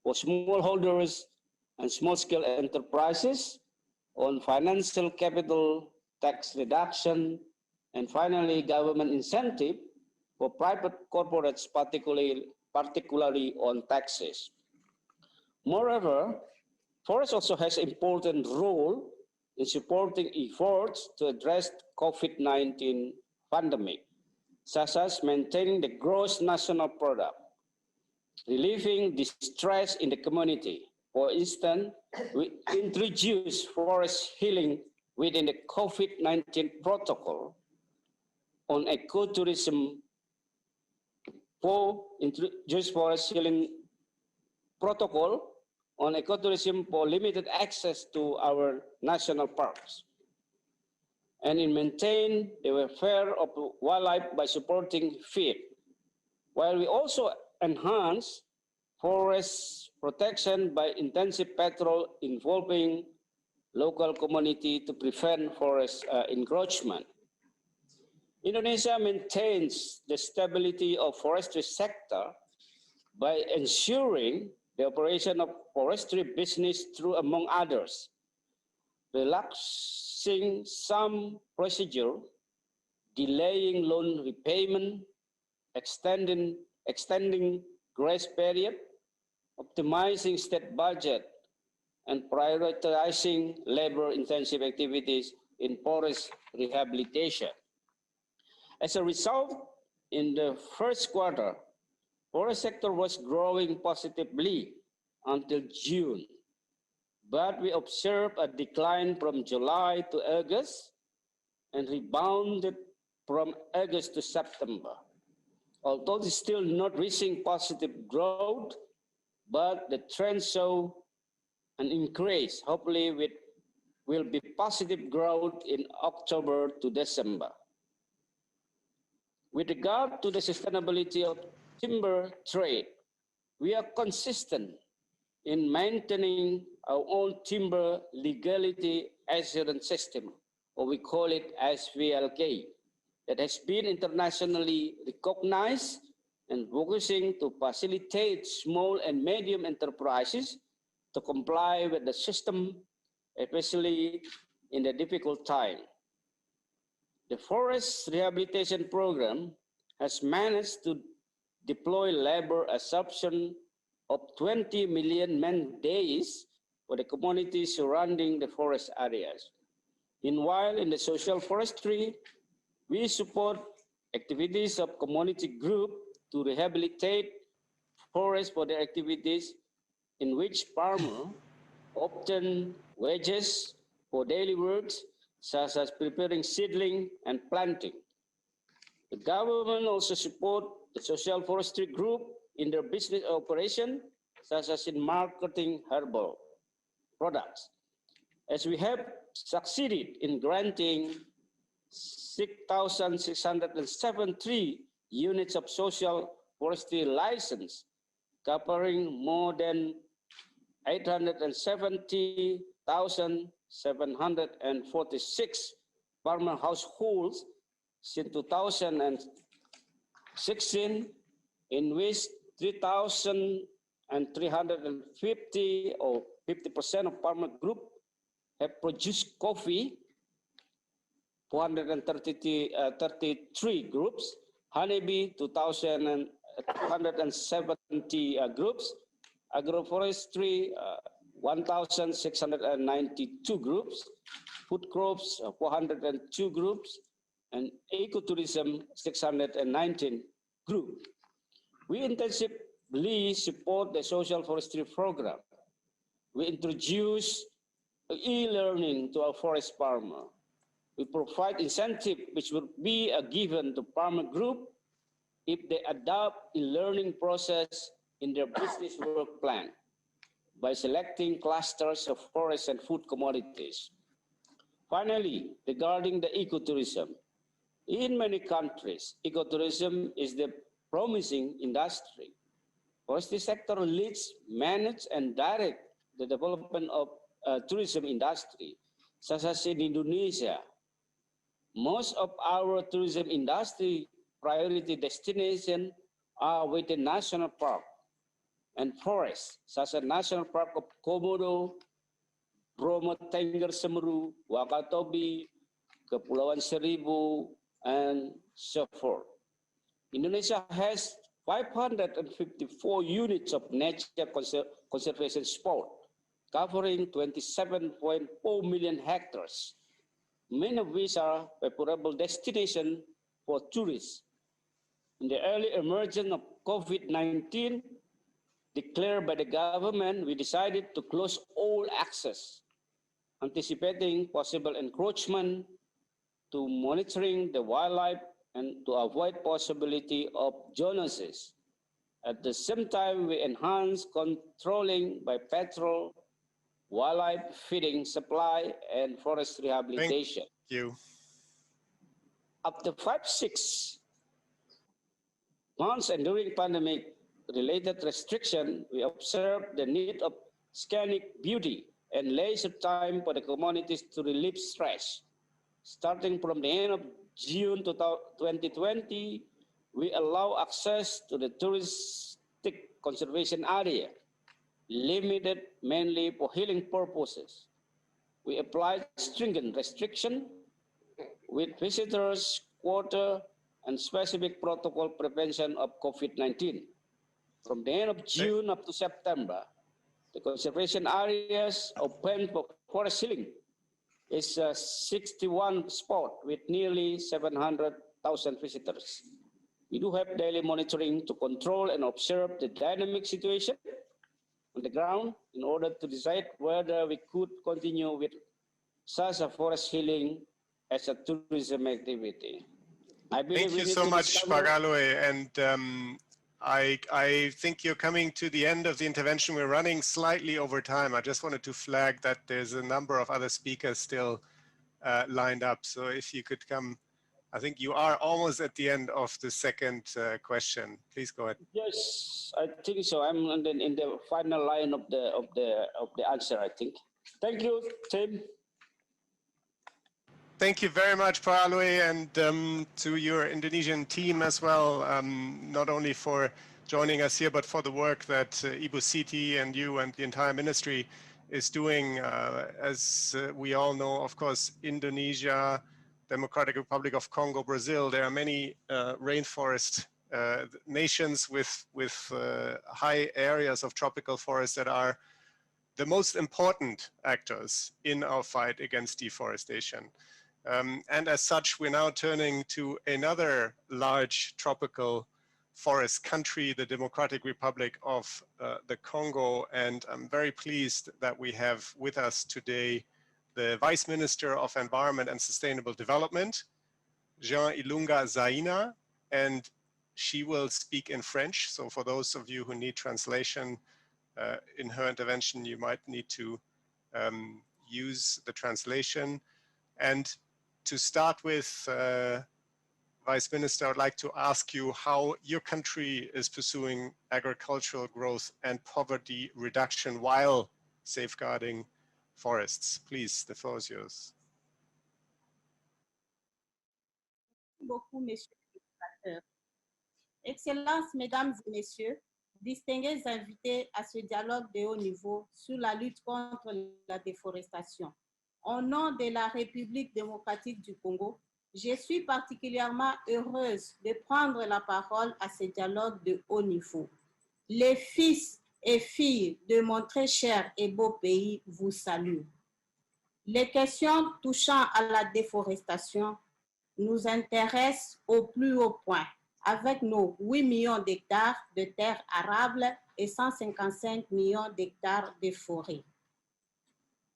for smallholders and small-scale enterprises, on financial capital tax reduction, and finally government incentive for private corporates, particularly on taxes. Moreover, forest also has an important role in supporting efforts to address COVID-19 pandemic, such as maintaining the gross national product, relieving distress in the community. For instance, we introduced forest healing within the COVID-19 protocol on ecotourism, introduced forest healing protocol on ecotourism for limited access to our national parks, and in maintain the welfare of wildlife by supporting feed, while we also enhance forest protection by intensive patrol involving local community to prevent forest encroachment. Indonesia maintains the stability of forestry sector by ensuring the operation of forestry business through, among others, relaxing some procedure, delaying loan repayment, extending grace period, optimizing state budget, and prioritizing labor-intensive activities in forest rehabilitation. As a result, in the first quarter, forest sector was growing positively until June, but we observed a decline from July to August and rebounded from August to September. Although it's still not reaching positive growth, but the trend show an increase. Hopefully will be positive growth in October to December. With regard to the sustainability of timber trade, we are consistent in maintaining our own timber legality assurance system, or we call it SVLK, that has been internationally recognized and focusing to facilitate small and medium enterprises to comply with the system, especially in the difficult time. The forest rehabilitation program has managed to deploy labor absorption of 20 million man days for the communities surrounding the forest areas. Meanwhile, in the social forestry, we support activities of community group to rehabilitate forests for their activities in which farmers obtain wages for daily works, such as preparing seedling and planting. The government also support the social forestry group in their business operation, such as in marketing herbal products. As we have succeeded in granting 6,673 units of social forestry license, covering more than 870,746 farmer households since 2016, in which 3,350 or 50% of farmer group have produced coffee, 433 groups, honeybee 2,270 groups, agroforestry 1,692 groups, food crops 402 groups, and ecotourism 619 groups. We intensively support the social forestry program. We introduce e-learning to our forest farmer. We provide incentive which will be given to farmer group if they adopt e-learning process in their business work plan by selecting clusters of forest and food commodities. Finally, regarding the ecotourism, in many countries, ecotourism is the promising industry. Forestry sector leads, manage, and direct the development of tourism industry, such as in Indonesia. Most of our tourism industry priority destination are within national park and forests, such as National Park of Komodo, Bromo Tengger Semeru, Wakatobi, Kepulauan Seribu, and so forth. Indonesia has 554 units of nature conservation spot, covering 27.4 million hectares, many of which are favorable destination for tourists. In the early emergence of COVID-19, declared by the government, we decided to close all access, anticipating possible encroachment to monitoring the wildlife and to avoid possibility of zoonosis. At the same time, we enhance controlling by patrol, wildlife feeding supply, and forest rehabilitation. Thank you. After 5-6 months and during pandemic-related restriction, we observed the need of scenic beauty and leisure time for the communities to relieve stress. Starting from the end of June 2020, we allow access to the touristic conservation area, limited mainly for healing purposes. We applied stringent restriction with visitors, quota, and specific protocol prevention of COVID-19. From the end of June up to September, the conservation areas open for forest healing is 61 spot with nearly 700,000 visitors. We do have daily monitoring to control and observe the dynamic situation on the ground in order to decide whether we could continue with such a forest healing as a tourism activity. Thank you so much, Pak Alue. And I think you're coming to the end of the intervention. We're running slightly over time. I just wanted to flag that there's a number of other speakers still lined up. So if you could come, I think you are almost at the end of the second question. Please go ahead. Yes, I think so. I'm in the final line of the answer, I think. Thank you, Tim. Thank you very much, Pak Alue, and to your Indonesian team as well, not only for joining us here, but for the work that Ibu Siti and you and the entire ministry is doing. As we all know, of course, Indonesia, Democratic Republic of Congo, Brazil, there are many rainforest nations with high areas of tropical forests that are the most important actors in our fight against deforestation. And as such, we're now turning to another large tropical forest country, the Democratic Republic of the Congo. And I'm very pleased that we have with us today the Vice Minister of Environment and Sustainable Development, Jean Ilunga Zaina, and she will speak in French. So for those of you who need translation in her intervention, you might need to use the translation. And to start with, Vice Minister, I'd like to ask you how your country is pursuing agricultural growth and poverty reduction while safeguarding forests. Please, the floor is yours. Merci beaucoup, Monsieur le Président. Excellences, Mesdames et Messieurs, distingués invités à ce dialogue de haut niveau sur la lutte contre la déforestation. au nom de la République démocratique du Congo, je suis particulièrement heureuse de prendre la parole à ce dialogue de haut niveau. Les fils et filles de mon très cher et beau pays vous saluent. Les questions touchant à la déforestation nous intéressent au plus haut point, avec nos 8 millions d'hectares de terres arables et 155 millions d'hectares de forêts.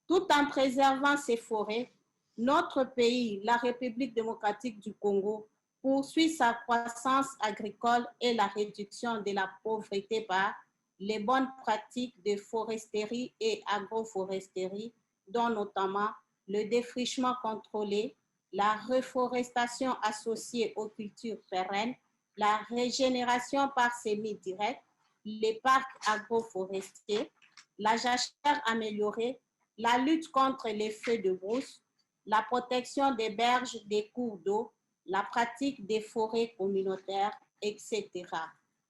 Tout en préservant ces forêts, notre pays, la République démocratique du Congo, poursuit sa croissance agricole et la réduction de la pauvreté par les bonnes pratiques de foresterie et agroforesterie, dont notamment le défrichement contrôlé, la reforestation associée aux cultures pérennes, la régénération par semis directs, les parcs agroforestiers, la jachère améliorée, la lutte contre les feux de brousse, la protection des berges des cours d'eau, la pratique des forêts communautaires, etc.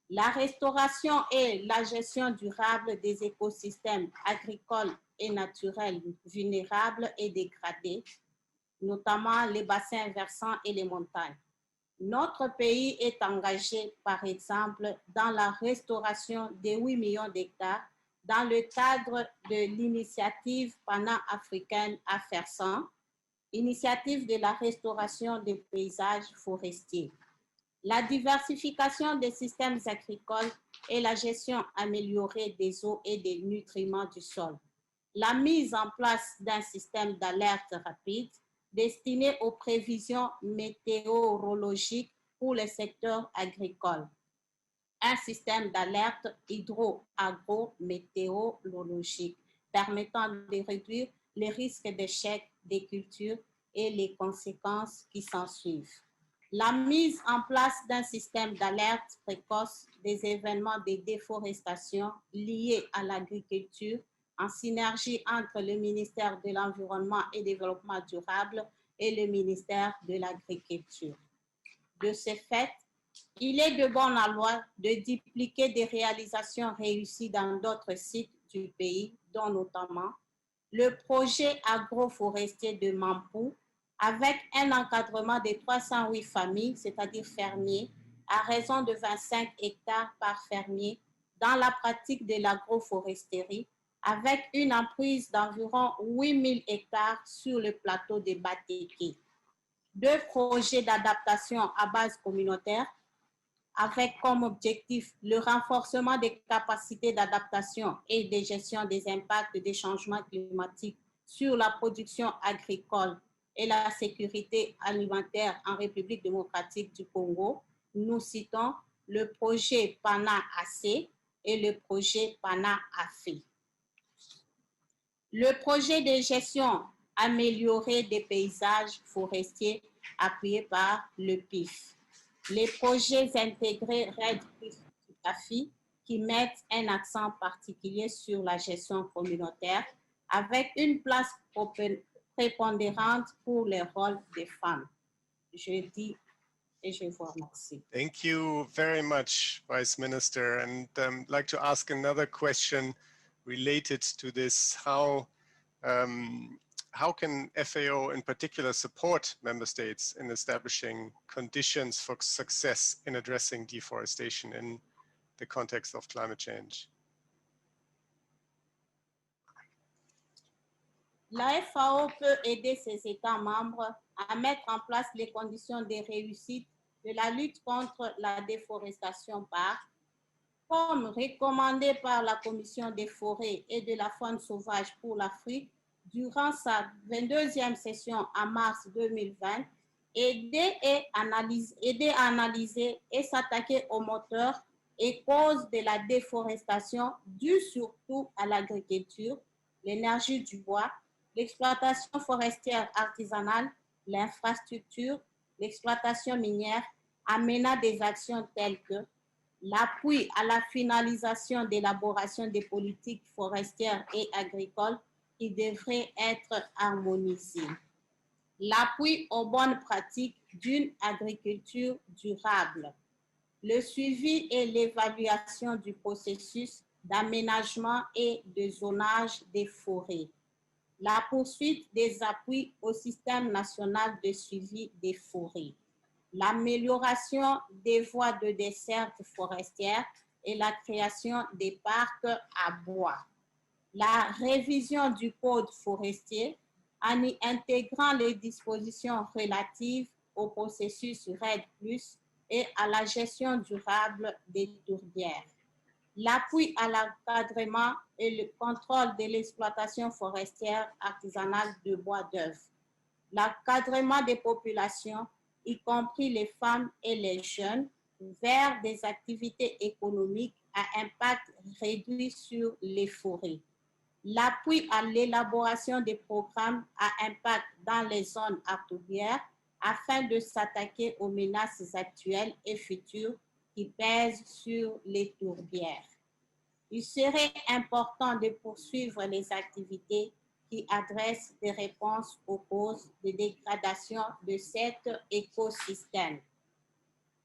La restauration et la gestion durable des écosystèmes agricoles et naturels vulnérables et dégradés, notamment les bassins versants et les montagnes. Notre pays est engagé, par exemple, dans la restauration des 8 millions d'hectares dans le cadre de l'initiative pan-africaine AFERSAN, initiative de la restauration des paysages forestiers. La diversification des systèmes agricoles et la gestion améliorée des eaux et des nutriments du sol. La mise en place d'un système d'alerte rapide destiné aux prévisions météorologiques pour le secteur agricole. Un système d'alerte hydro-agro-météorologique permettant de réduire les risques d'échec des cultures et les conséquences qui s'ensuivent. La mise en place d'un système d'alerte précoce des événements de déforestation liés à l'agriculture en synergie entre le ministère de l'Environnement et du Développement durable et le ministère de l'Agriculture. De ce fait, il est de bon aloi de dupliquer des réalisations réussies dans d'autres sites du pays, dont notamment le projet agroforestier de Mampou, avec un encadrement de 308 familles, c'est-à-dire fermiers, à raison de 25 hectares par fermier, dans la pratique de l'agroforesterie, avec une emprise d'environ 8000 hectares sur le plateau de Bateke. 2 projets d'adaptation à base communautaire, avec comme objectif le renforcement des capacités d'adaptation et de gestion des impacts des changements climatiques sur la production agricole et la sécurité alimentaire en République démocratique du Congo. Nous citons le projet PANA-AC et le projet PANA-AFE. Le projet de gestion améliorée des paysages forestiers appuyé par le PIF. Les projets intégrés RED-PIF qui mettent un accent particulier sur la gestion communautaire avec une place prépondérante pour le rôle des femmes. Je dis et je vous remercie. Thank you very much, Vice Minister. And I'd like to ask another question related to this. How can FAO in particular support member states in establishing conditions for success in addressing deforestation in the context of climate change? La FAO peut aider ses États membres à mettre en place les conditions de réussite de la lutte contre la déforestation par, comme recommandé par la Commission des forêts et de la faune sauvage pour l'Afrique durant sa 22e session en mars 2020, aider à analyser et s'attaquer aux moteurs et causes de la déforestation due surtout à l'agriculture, l'énergie du bois, l'exploitation forestière artisanale, l'infrastructure, l'exploitation minière, amènent des actions telles que l'appui à la finalisation d'élaboration des politiques forestières et agricoles qui devraient être harmonisées, l'appui aux bonnes pratiques d'une agriculture durable, le suivi et l'évaluation du processus d'aménagement et de zonage des forêts, la poursuite des appuis au système national de suivi des forêts, l'amélioration des voies de desserte forestière et la création des parcs à bois, la révision du code forestier en y intégrant les dispositions relatives au processus RED+, et à la gestion durable des tourbières, l'appui à l'encadrement et le contrôle de l'exploitation forestière artisanale de bois d'œuvre, l'encadrement des populations, y compris les femmes et les jeunes, vers des activités économiques à impact réduit sur les forêts, l'appui à l'élaboration des programmes à impact dans les zones tourbières afin de s'attaquer aux menaces actuelles et futures qui pèsent sur les tourbières. Il serait important de poursuivre les activités qui adressent des réponses aux causes de dégradation de cet écosystème.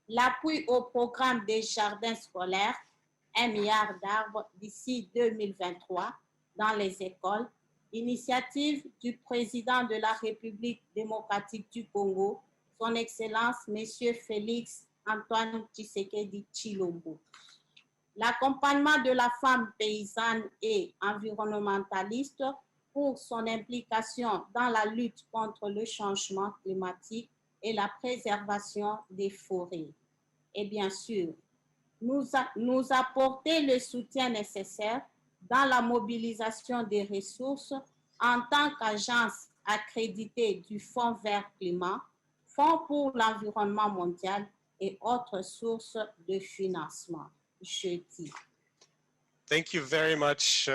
L'appui au programme des jardins scolaires, 1 milliard d'arbres d'ici 2023 dans les écoles, initiative du président de la République démocratique du Congo, son Excellence M. Félix Antoine Tshisekedi Tshilombo. L'accompagnement de la femme paysanne et environnementaliste pour son implication dans la lutte contre le changement climatique et la préservation des forêts. Et bien sûr, nous apporter le soutien nécessaire dans la mobilisation des ressources en tant qu'agence accréditée du Fonds vert climat, Fonds pour l'environnement mondial et autres sources de financement. Je dis. Thank you very much,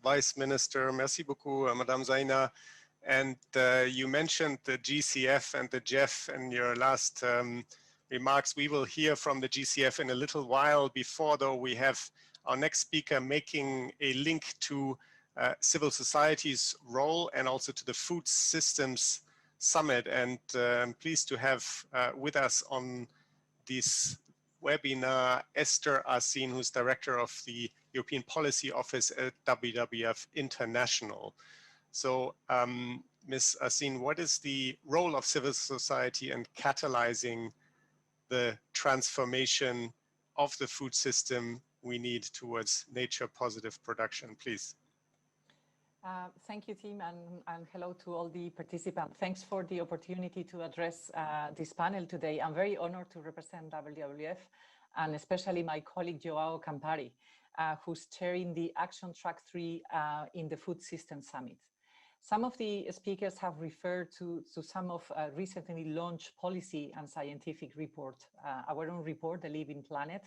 Vice Minister. Merci beaucoup, Madame Zaina. And you mentioned the GCF and the GEF in your last remarks. We will hear from the GCF in a little while. Before, though, we have our next speaker making a link to civil society's role and also to the Food Systems Summit. And I'm pleased to have with us on this webinar Esther Asin, who's Director of the European Policy Office at WWF International. So, Ms. Asin, what is the role of civil society in catalyzing the transformation of the food system we need towards nature-positive production, please? Thank you, Tim, and hello to all the participants. Thanks for the opportunity to address this panel today. I'm very honored to represent WWF and especially my colleague Joao Campari, who's chairing the Action Track 3 in the Food System Summit. Some of the speakers have referred to some of recently launched policy and scientific report, our own report, The Living Planet,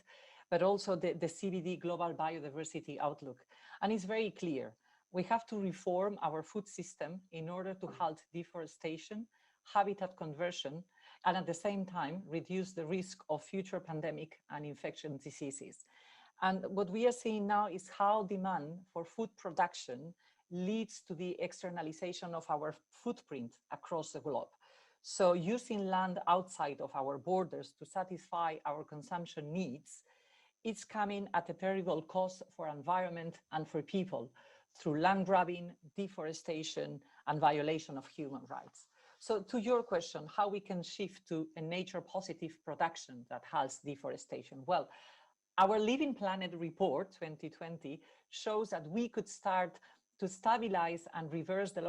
but also the CBD Global Biodiversity Outlook. And it's very clear. We have to reform our food system in order to halt deforestation, habitat conversion, and at the same time, reduce the risk of future pandemic and infectious diseases. And what we are seeing now is how demand for food production leads to the externalization of our footprint across the globe. So using land outside of our borders to satisfy our consumption needs, it's coming at a terrible cost for environment and for people, through land grabbing, deforestation, and violation of human rights. So to your question, how we can shift to a nature-positive production that halts deforestation? Well, our Living Planet report 2020 shows that we could start to stabilize and reverse the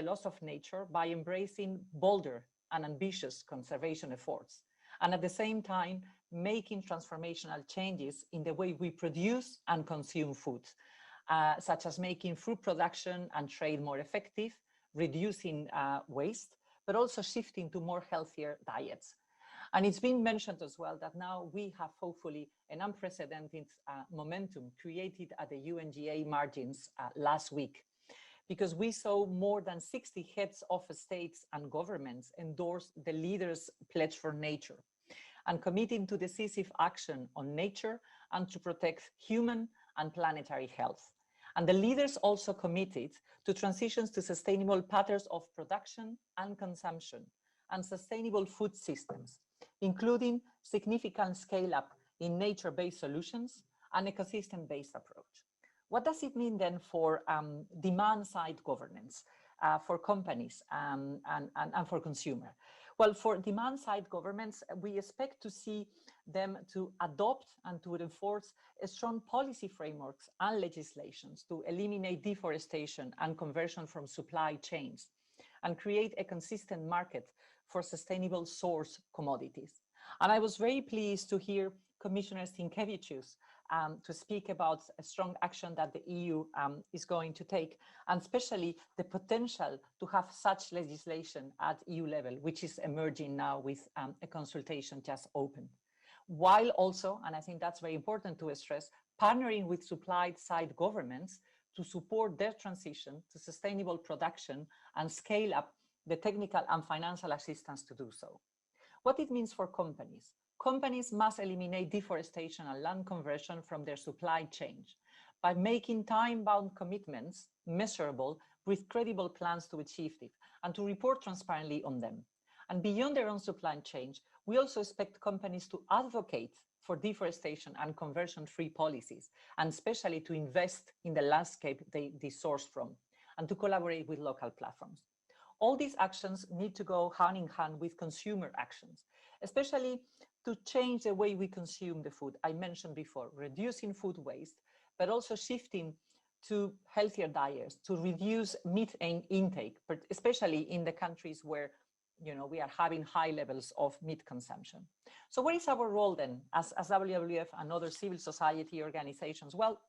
loss of nature by embracing bolder and ambitious conservation efforts, and at the same time, making transformational changes in the way we produce and consume food. Such as making food production and trade more effective, reducing waste, but also shifting to more healthier diets. And it's been mentioned as well that now we have hopefully an unprecedented momentum created at the UNGA margins last week, because we saw more than 60 heads of states and governments endorse the Leaders' Pledge for Nature and committing to decisive action on nature and to protect human and planetary health. And the leaders also committed to transitions to sustainable patterns of production and consumption and sustainable food systems, including significant scale-up in nature-based solutions and ecosystem-based approach. What does it mean then for demand-side governance, for companies and for consumer? Well, for demand-side governments, we expect to see them to adopt and to enforce strong policy frameworks and legislations to eliminate deforestation and conversion from supply chains and create a consistent market for sustainable source commodities. And I was very pleased to hear Commissioner Sinkevicius to speak about a strong action that the EU is going to take, and especially the potential to have such legislation at EU level, which is emerging now with a consultation just opened. While also, and I think that's very important to stress, partnering with supply-side governments to support their transition to sustainable production and scale up the technical and financial assistance to do so. What it means for companies. Companies must eliminate deforestation and land conversion from their supply chain by making time-bound commitments measurable with credible plans to achieve it and to report transparently on them. And beyond their own supply chain, we also expect companies to advocate for deforestation and conversion-free policies, and especially to invest in the landscape they source from, and to collaborate with local platforms. All these actions need to go hand in hand with consumer actions, especially to change the way we consume the food. I mentioned before, reducing food waste, but also shifting to healthier diets, to reduce meat intake, but especially in the countries where we are having high levels of meat consumption. So what is our role then as WWF and other civil society organizations? Well,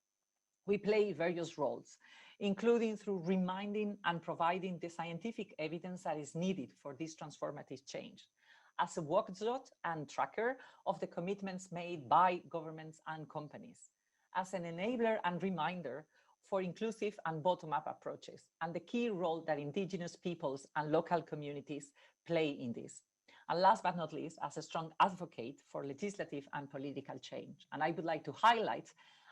we play various roles, including through reminding and providing the scientific evidence that is needed for this transformative change, as a watchdog and tracker of the commitments made by governments and companies, as an enabler and reminder for inclusive and bottom-up approaches, and the key role that indigenous peoples and local communities play in this. And last but not least, as a strong advocate for legislative and political change. And I would like to highlight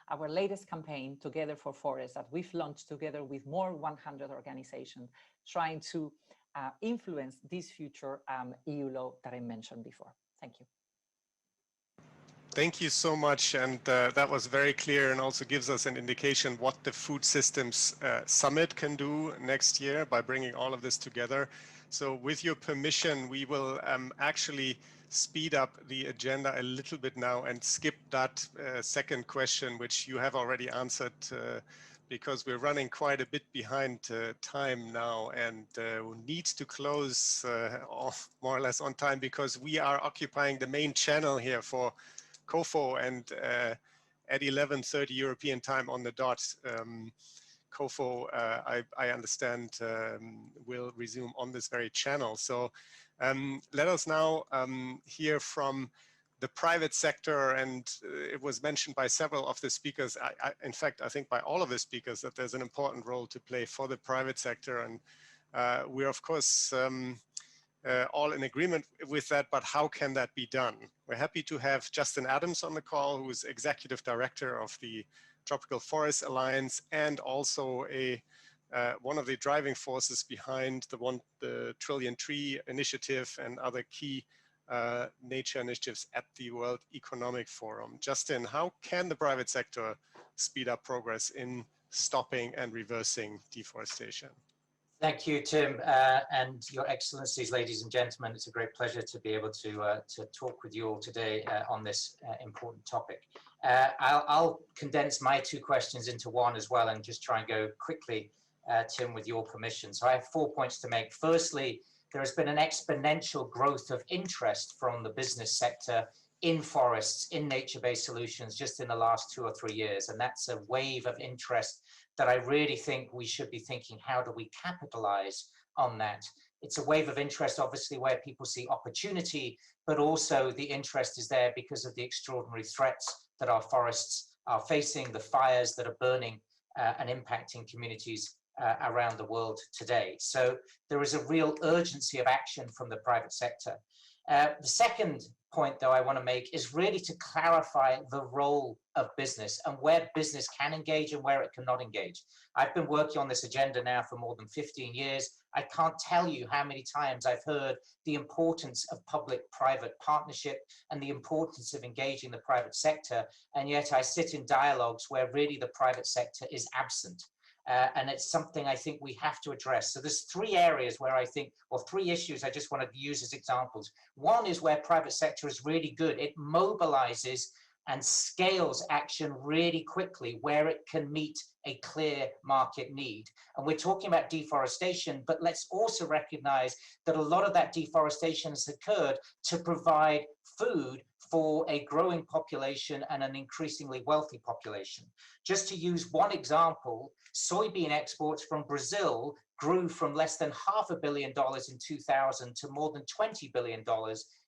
our latest campaign, Together for Forests, that we've launched together with more 100 organizations, trying to influence this future EU law that I mentioned before. Thank you. Thank you so much, and that was very clear and also gives us an indication what the Food Systems Summit can do next year by bringing all of this together. So with your permission, we will actually speed up the agenda a little bit now and skip that second question, which you have already answered, because we're running quite a bit behind time now and need to close more or less on time, because we are occupying the main channel here for COFO, and at 11:30 European time on the dot, COFO, I understand, will resume on this very channel. So let us now hear from the private sector, and it was mentioned by several of the speakers, in fact, I think by all of the speakers, that there's an important role to play for the private sector, and we're of course all in agreement with that, but how can that be done? We're happy to have Justin Adams on the call, who is Executive Director of the Tropical Forest Alliance, and also one of the driving forces behind the Trillion Tree Initiative and other key nature initiatives at the World Economic Forum. Justin, how can the private sector speed up progress in stopping and reversing deforestation? Thank you, Tim, and Your Excellencies, ladies and gentlemen. It's a great pleasure to be able to talk with you all today on this important topic. I'll condense my two questions into one as well and just try and go quickly, Tim, with your permission. So I have 4 points to make. Firstly, there has been an exponential growth of interest from the business sector in forests, in nature-based solutions, just in the last 2 or 3 years. And that's a wave of interest that I really think we should be thinking, how do we capitalize on that? It's a wave of interest, obviously, where people see opportunity, but also the interest is there because of the extraordinary threats that our forests are facing, the fires that are burning and impacting communities around the world today. So there is a real urgency of action from the private sector. The second point, though, I want to make is really to clarify the role of business and where business can engage and where it cannot engage. I've been working on this agenda now for more than 15 years. I can't tell you how many times I've heard the importance of public-private partnership and the importance of engaging the private sector, and yet I sit in dialogues where really the private sector is absent. And it's something I think we have to address. So there's three areas where I think, or three issues I just wanted to use as examples. One is where private sector is really good. It mobilizes and scales action really quickly where it can meet a clear market need. And we're talking about deforestation, but let's also recognize that a lot of that deforestation has occurred to provide food for a growing population and an increasingly wealthy population. Just to use one example, soybean exports from Brazil grew from less than $500 million in 2000 to more than $20 billion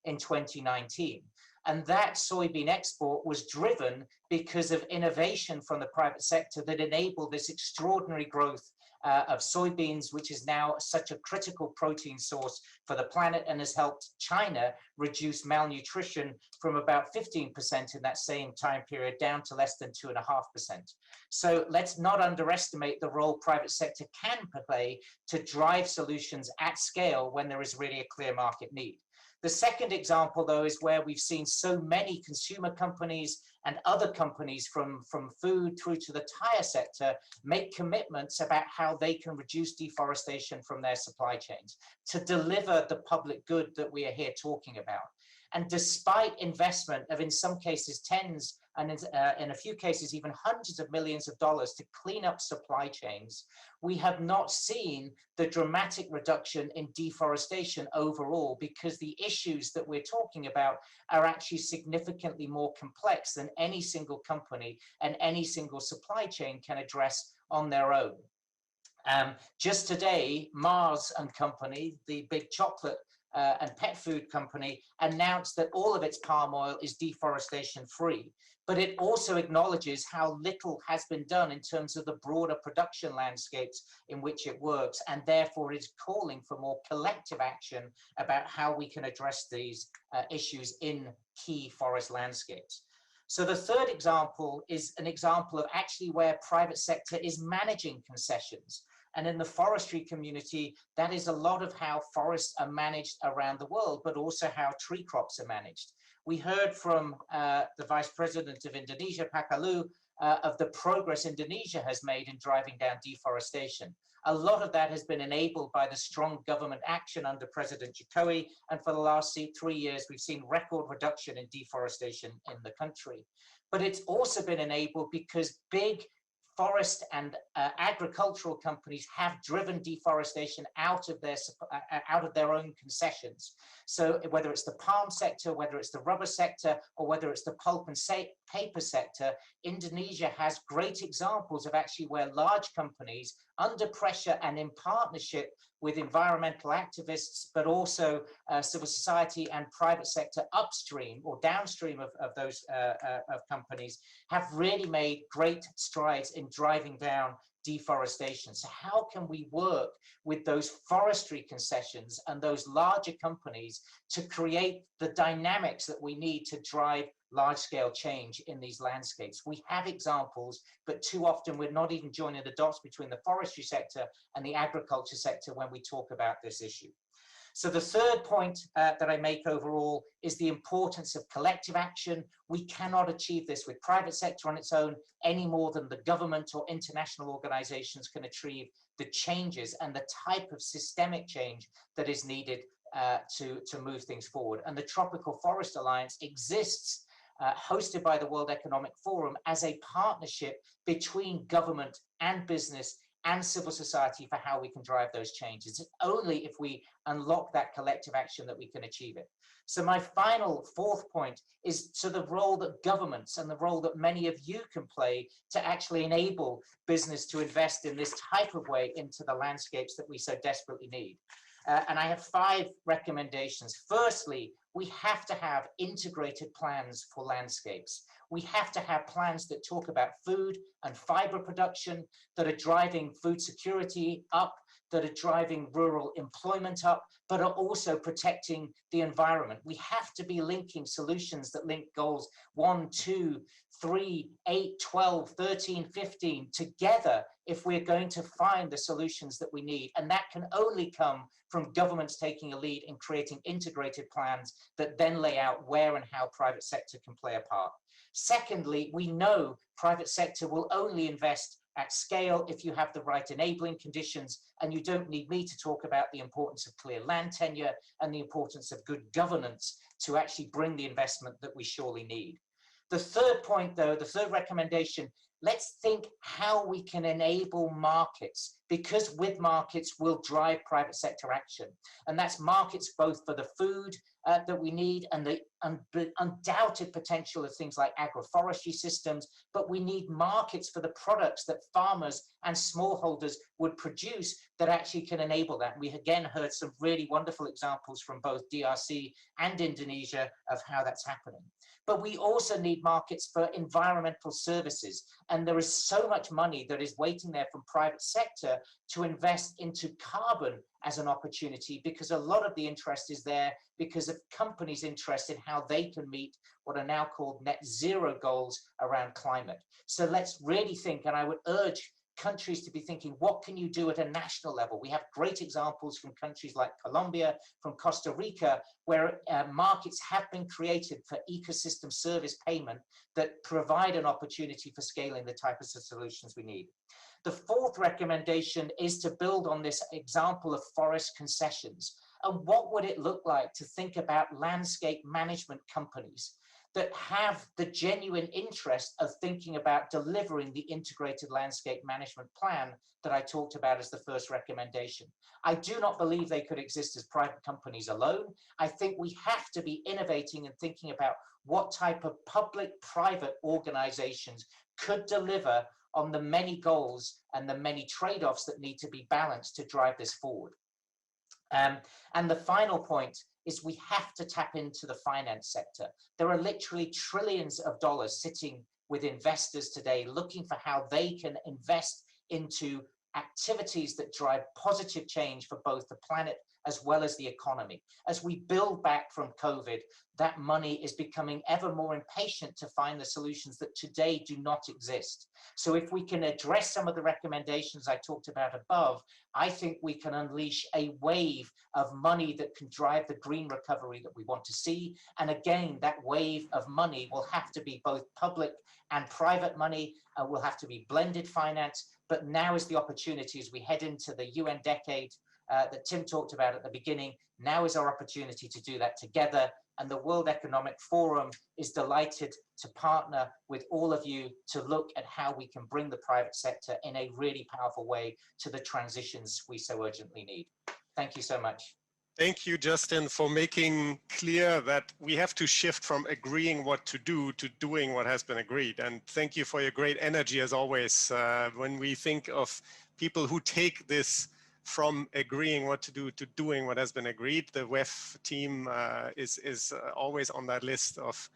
in 2019. And that soybean export was driven because of innovation from the private sector that enabled this extraordinary growth of soybeans, which is now such a critical protein source for the planet and has helped China reduce malnutrition from about 15% in that same time period down to less than 2.5%. So let's not underestimate the role private sector can play to drive solutions at scale when there is really a clear market need. The second example, though, is where we've seen so many consumer companies and other companies from food through to the tire sector make commitments about how they can reduce deforestation from their supply chains to deliver the public good that we are here talking about. And despite investment of, in some cases, tens and in a few cases, even hundreds of millions of dollars to clean up supply chains, we have not seen the dramatic reduction in deforestation overall because the issues that we're talking about are actually significantly more complex than any single company and any single supply chain can address on their own. Just today, Mars and Company, the big chocolate and pet food company, announced that all of its palm oil is deforestation free. But it also acknowledges how little has been done in terms of the broader production landscapes in which it works, and therefore is calling for more collective action about how we can address these issues in key forest landscapes. So the third example is an example of actually where private sector is managing concessions. And in the forestry community, that is a lot of how forests are managed around the world, but also how tree crops are managed. We heard from the Vice President of Indonesia, Pak Alue, of the progress Indonesia has made in driving down deforestation. A lot of that has been enabled by the strong government action under President Jokowi, and for the last 3 years, we've seen record reduction in deforestation in the country. But it's also been enabled because big forest and agricultural companies have driven deforestation out of their own concessions. So whether it's the palm sector, whether it's the rubber sector, or whether it's the pulp and paper sector, Indonesia has great examples of actually where large companies, under pressure and in partnership with environmental activists, but also civil society and private sector upstream or downstream of those companies, have really made great strides in driving down deforestation. So how can we work with those forestry concessions and those larger companies to create the dynamics that we need to drive large-scale change in these landscapes? We have examples, but too often we're not even joining the dots between the forestry sector and the agriculture sector when we talk about this issue. So the third point that I make overall is the importance of collective action. We cannot achieve this with private sector on its own any more than the government or international organizations can achieve the changes and the type of systemic change that is needed to move things forward. And the Tropical Forest Alliance exists hosted by the World Economic Forum as a partnership between government and business and civil society for how we can drive those changes. It's only if we unlock that collective action that we can achieve it. So my final fourth point is to the role that governments and the role that many of you can play to actually enable business to invest in this type of way into the landscapes that we so desperately need. And I have 5 recommendations. Firstly, we have to have integrated plans for landscapes. We have to have plans that talk about food and fiber production, that are driving food security up, that are driving rural employment up, but are also protecting the environment. We have to be linking solutions that link goals 1, 2, 3, 8, 12, 13, 15 together if we're going to find the solutions that we need. And that can only come from governments taking a lead in creating integrated plans that then lay out where and how private sector can play a part. Secondly, we know private sector will only invest at scale if you have the right enabling conditions, and you don't need me to talk about the importance of clear land tenure and the importance of good governance to actually bring the investment that we surely need. The third point, though, the third recommendation, let's think how we can enable markets, because with markets we'll drive private sector action. And that's markets both for the food that we need and the undoubted potential of things like agroforestry systems, but we need markets for the products that farmers and smallholders would produce that actually can enable that. We again heard some really wonderful examples from both DRC and Indonesia of how that's happening. But we also need markets for environmental services. And there is so much money that is waiting there from private sector to invest into carbon as an opportunity, because a lot of the interest is there because of companies' interest in how they can meet what are now called net zero goals around climate. So let's really think, and I would urge countries to be thinking, what can you do at a national level? We have great examples from countries like Colombia, from Costa Rica, where markets have been created for ecosystem service payment that provide an opportunity for scaling the types of solutions we need. The fourth recommendation is to build on this example of forest concessions. And what would it look like to think about landscape management companies that have the genuine interest of thinking about delivering the integrated landscape management plan that I talked about as the first recommendation? I do not believe they could exist as private companies alone. I think we have to be innovating and thinking about what type of public-private organizations could deliver on the many goals and the many trade-offs that need to be balanced to drive this forward. And the final point is we have to tap into the finance sector. There are literally trillions of dollars sitting with investors today looking for how they can invest into activities that drive positive change for both the planet as well as the economy. As we build back from COVID, that money is becoming ever more impatient to find the solutions that today do not exist. So if we can address some of the recommendations I talked about above, I think we can unleash a wave of money that can drive the green recovery that we want to see. And again, that wave of money will have to be both public and private money, will have to be blended finance. But now is the opportunity as we head into the UN decade that Tim talked about at the beginning. Now is our opportunity to do that together. And the World Economic Forum is delighted to partner with all of you to look at how we can bring the private sector in a really powerful way to the transitions we so urgently need. Thank you so much. Thank you, Justin, for making clear that we have to shift from agreeing what to do to doing what has been agreed. And thank you for your great energy, as always. When we think of people who take this from agreeing what to do to doing what has been agreed, the WEF team is always on that list of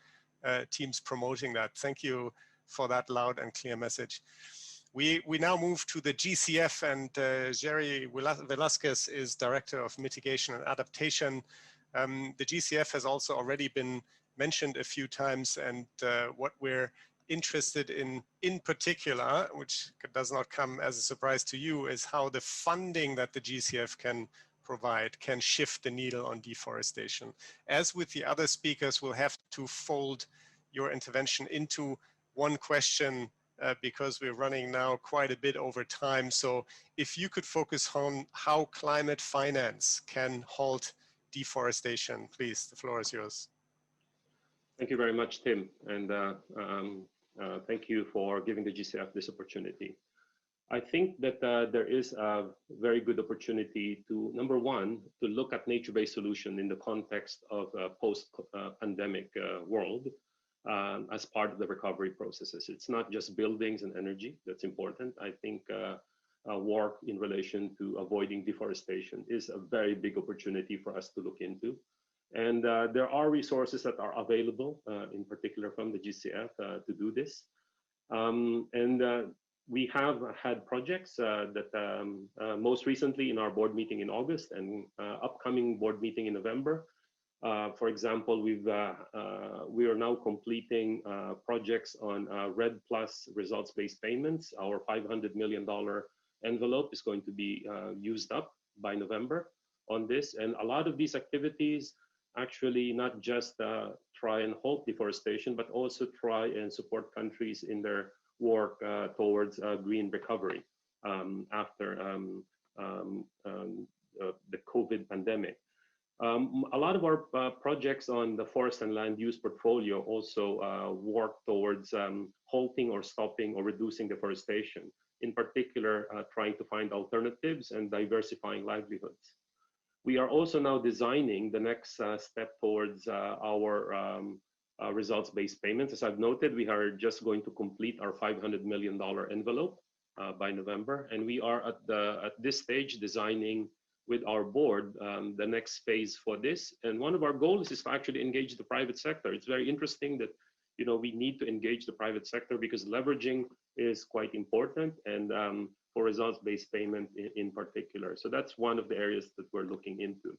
teams promoting that. Thank you for that loud and clear message. We now move to the GCF, and Jerry Velasquez is Director of Mitigation and Adaptation. The GCF has also already been mentioned a few times, and what we're interested in particular, which does not come as a surprise to you, is how the funding that the GCF can provide can shift the needle on deforestation. As with the other speakers, we'll have to fold your intervention into one question because we're running now quite a bit over time. So if you could focus on how climate finance can halt deforestation, please, the floor is yours. Thank you very much, Tim. And thank you for giving the GCF this opportunity. I think that there is a very good opportunity to, number one, to look at nature-based solution in the context of a post-pandemic world as part of the recovery processes. It's not just buildings and energy that's important. I think work in relation to avoiding deforestation is a very big opportunity for us to look into. And there are resources that are available, in particular from the GCF, to do this. We have had projects that most recently in our board meeting in August and upcoming board meeting in November. For example, we are now completing projects on REDD+ results-based payments. Our $500 million envelope is going to be used up by November on this. And a lot of these activities actually not just try and halt deforestation, but also try and support countries in their work towards green recovery after the COVID pandemic. A lot of our projects on the forest and land use portfolio also work towards halting or stopping or reducing deforestation, in particular trying to find alternatives and diversifying livelihoods. We are also now designing the next step towards our results-based payments. As I've noted, we are just going to complete our $500 million envelope by November, and we are at this stage designing with our board the next phase for this. And one of our goals is to actually engage the private sector. It's very interesting that we need to engage the private sector because leveraging is quite important, and for results-based payment in particular. So that's one of the areas that we're looking into.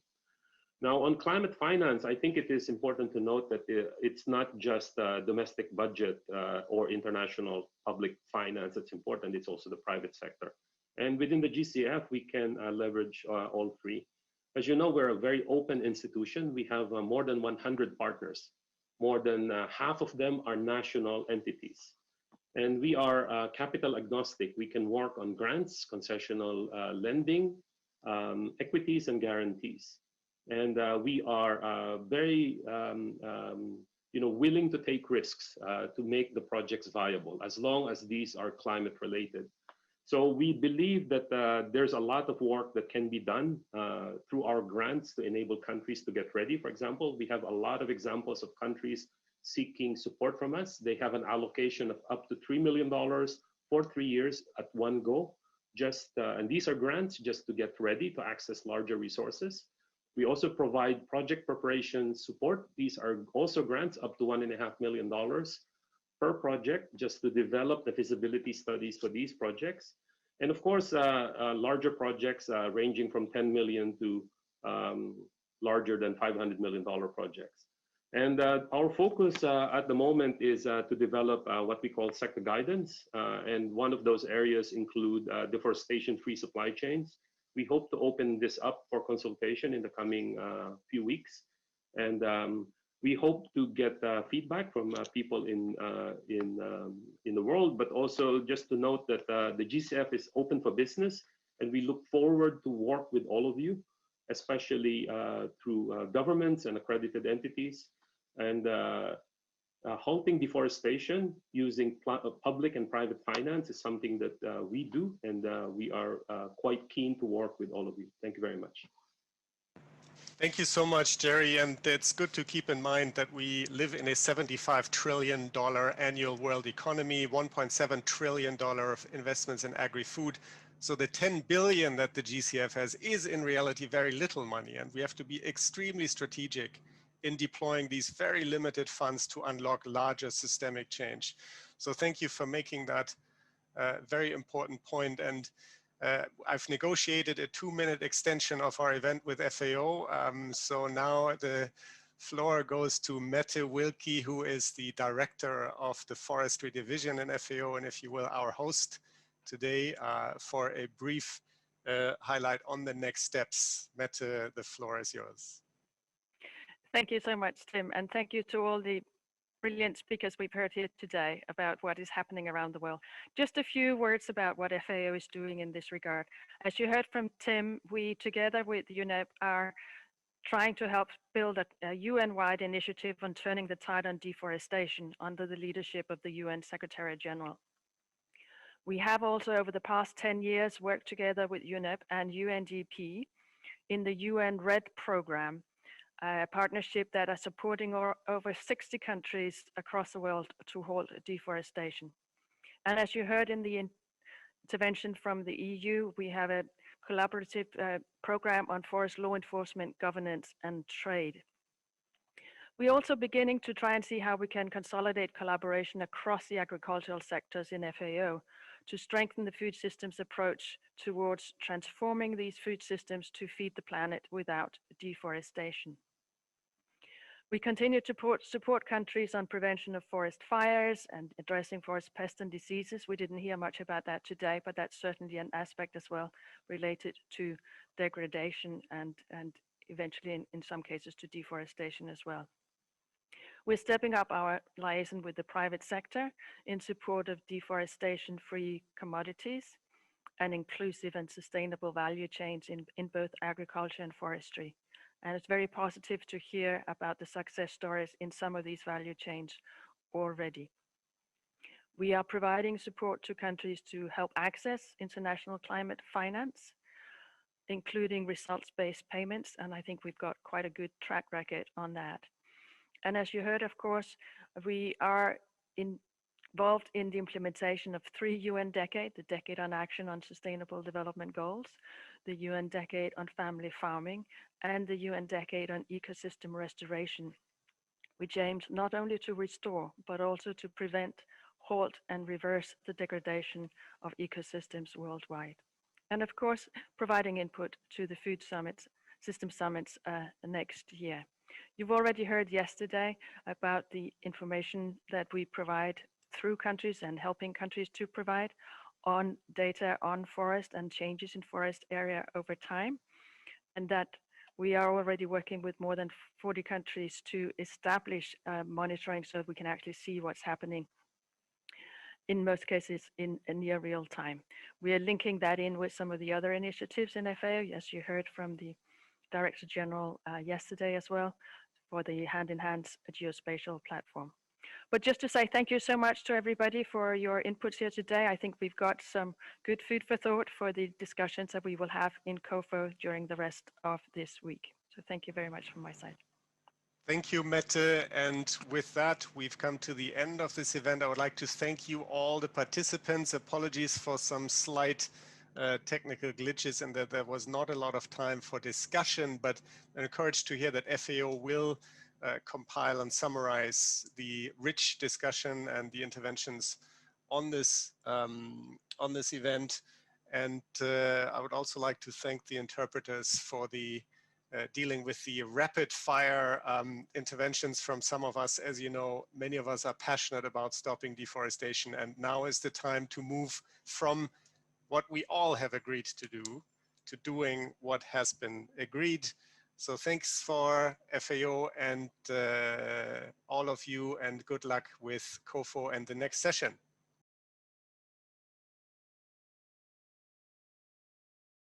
Now, on climate finance, I think it is important to note that it's not just domestic budget or international public finance that's important, it's also the private sector. And within the GCF, we can leverage all three. As you know, we're a very open institution. We have more than 100 partners. More than half of them are national entities. And we are capital agnostic. We can work on grants, concessional lending, equities, and guarantees. And we are very willing to take risks to make the projects viable, as long as these are climate related. So we believe that there's a lot of work that can be done through our grants to enable countries to get ready. For example, we have a lot of examples of countries seeking support from us. They have an allocation of up to $3 million for 3 years at one go. And these are grants just to get ready to access larger resources. We also provide project preparation support. These are also grants up to $1.5 million per project, just to develop the feasibility studies for these projects. And of course, larger projects ranging from 10 million to larger than $500 million projects. And our focus at the moment is to develop what we call sector guidance. And one of those areas include deforestation-free supply chains. We hope to open this up for consultation in the coming few weeks. And we hope to get feedback from people in the world, but also just to note that the GCF is open for business, and we look forward to work with all of you, especially through governments and accredited entities. And halting deforestation using public and private finance is something that we do, and we are quite keen to work with all of you. Thank you very much. Thank you so much, Jerry. And it's good to keep in mind that we live in a $75 trillion annual world economy, $1.7 trillion of investments in agri-food. So the 10 billion that the GCF has is in reality very little money. And we have to be extremely strategic in deploying these very limited funds to unlock larger systemic change. So thank you for making that very important point. And I've negotiated a 2-minute extension of our event with FAO. So now the floor goes to Mette Wilkie, who is the director of the Forestry Division in FAO, and if you will, our host today for a brief highlight on the next steps. Mette, the floor is yours. Thank you so much, Tim, and thank you to all the brilliant speakers we've heard here today about what is happening around the world. Just a few words about what FAO is doing in this regard. As you heard from Tim, we together with UNEP are trying to help build a UN-wide initiative on turning the tide on deforestation under the leadership of the UN Secretary General. We have also over the past 10 years worked together with UNEP and UNDP in the UN REDD program, a partnership that are supporting over 60 countries across the world to halt deforestation. And as you heard in the intervention from the EU, we have a collaborative program on forest law enforcement, governance, and trade. We're also beginning to try and see how we can consolidate collaboration across the agricultural sectors in FAO to strengthen the food systems approach towards transforming these food systems to feed the planet without deforestation. We continue to support countries on prevention of forest fires and addressing forest pests and diseases. We didn't hear much about that today, but that's certainly an aspect as well related to degradation and eventually in some cases to deforestation as well. We're stepping up our liaison with the private sector in support of deforestation-free commodities and inclusive and sustainable value chains in both agriculture and forestry. And it's very positive to hear about the success stories in some of these value chains already. We are providing support to countries to help access international climate finance, including results-based payments. And I think we've got quite a good track record on that. And as you heard, of course, we are involved in the implementation of 3 UN decades, the Decade on Action on Sustainable Development Goals, the UN Decade on Family Farming, and the UN Decade on Ecosystem Restoration, which aims not only to restore, but also to prevent, halt, and reverse the degradation of ecosystems worldwide. And of course, providing input to the food summits, system summits next year. You've already heard yesterday about the information that we provide through countries and helping countries to provide on data on forest and changes in forest area over time. And that we are already working with more than 40 countries to establish monitoring so that we can actually see what's happening, in most cases in near real time. We are linking that in with some of the other initiatives in FAO, as you heard from the Director General yesterday as well, for the hand-in-hand geospatial platform. But just to say thank you so much to everybody for your inputs here today. I think we've got some good food for thought for the discussions that we will have in COFO during the rest of this week. So thank you very much from my side. Thank you, Mette. And with that, we've come to the end of this event. I would like to thank you all, the participants. Apologies for some slight technical glitches and that there was not a lot of time for discussion, but I'm encouraged to hear that FAO will compile and summarize the rich discussion and the interventions on this event. And I would also like to thank the interpreters for the dealing with the rapid fire interventions from some of us. As you know, many of us are passionate about stopping deforestation, and now is the time to move from what we all have agreed to do to doing what has been agreed. So thanks for FAO and all of you, and good luck with COFO and the next session.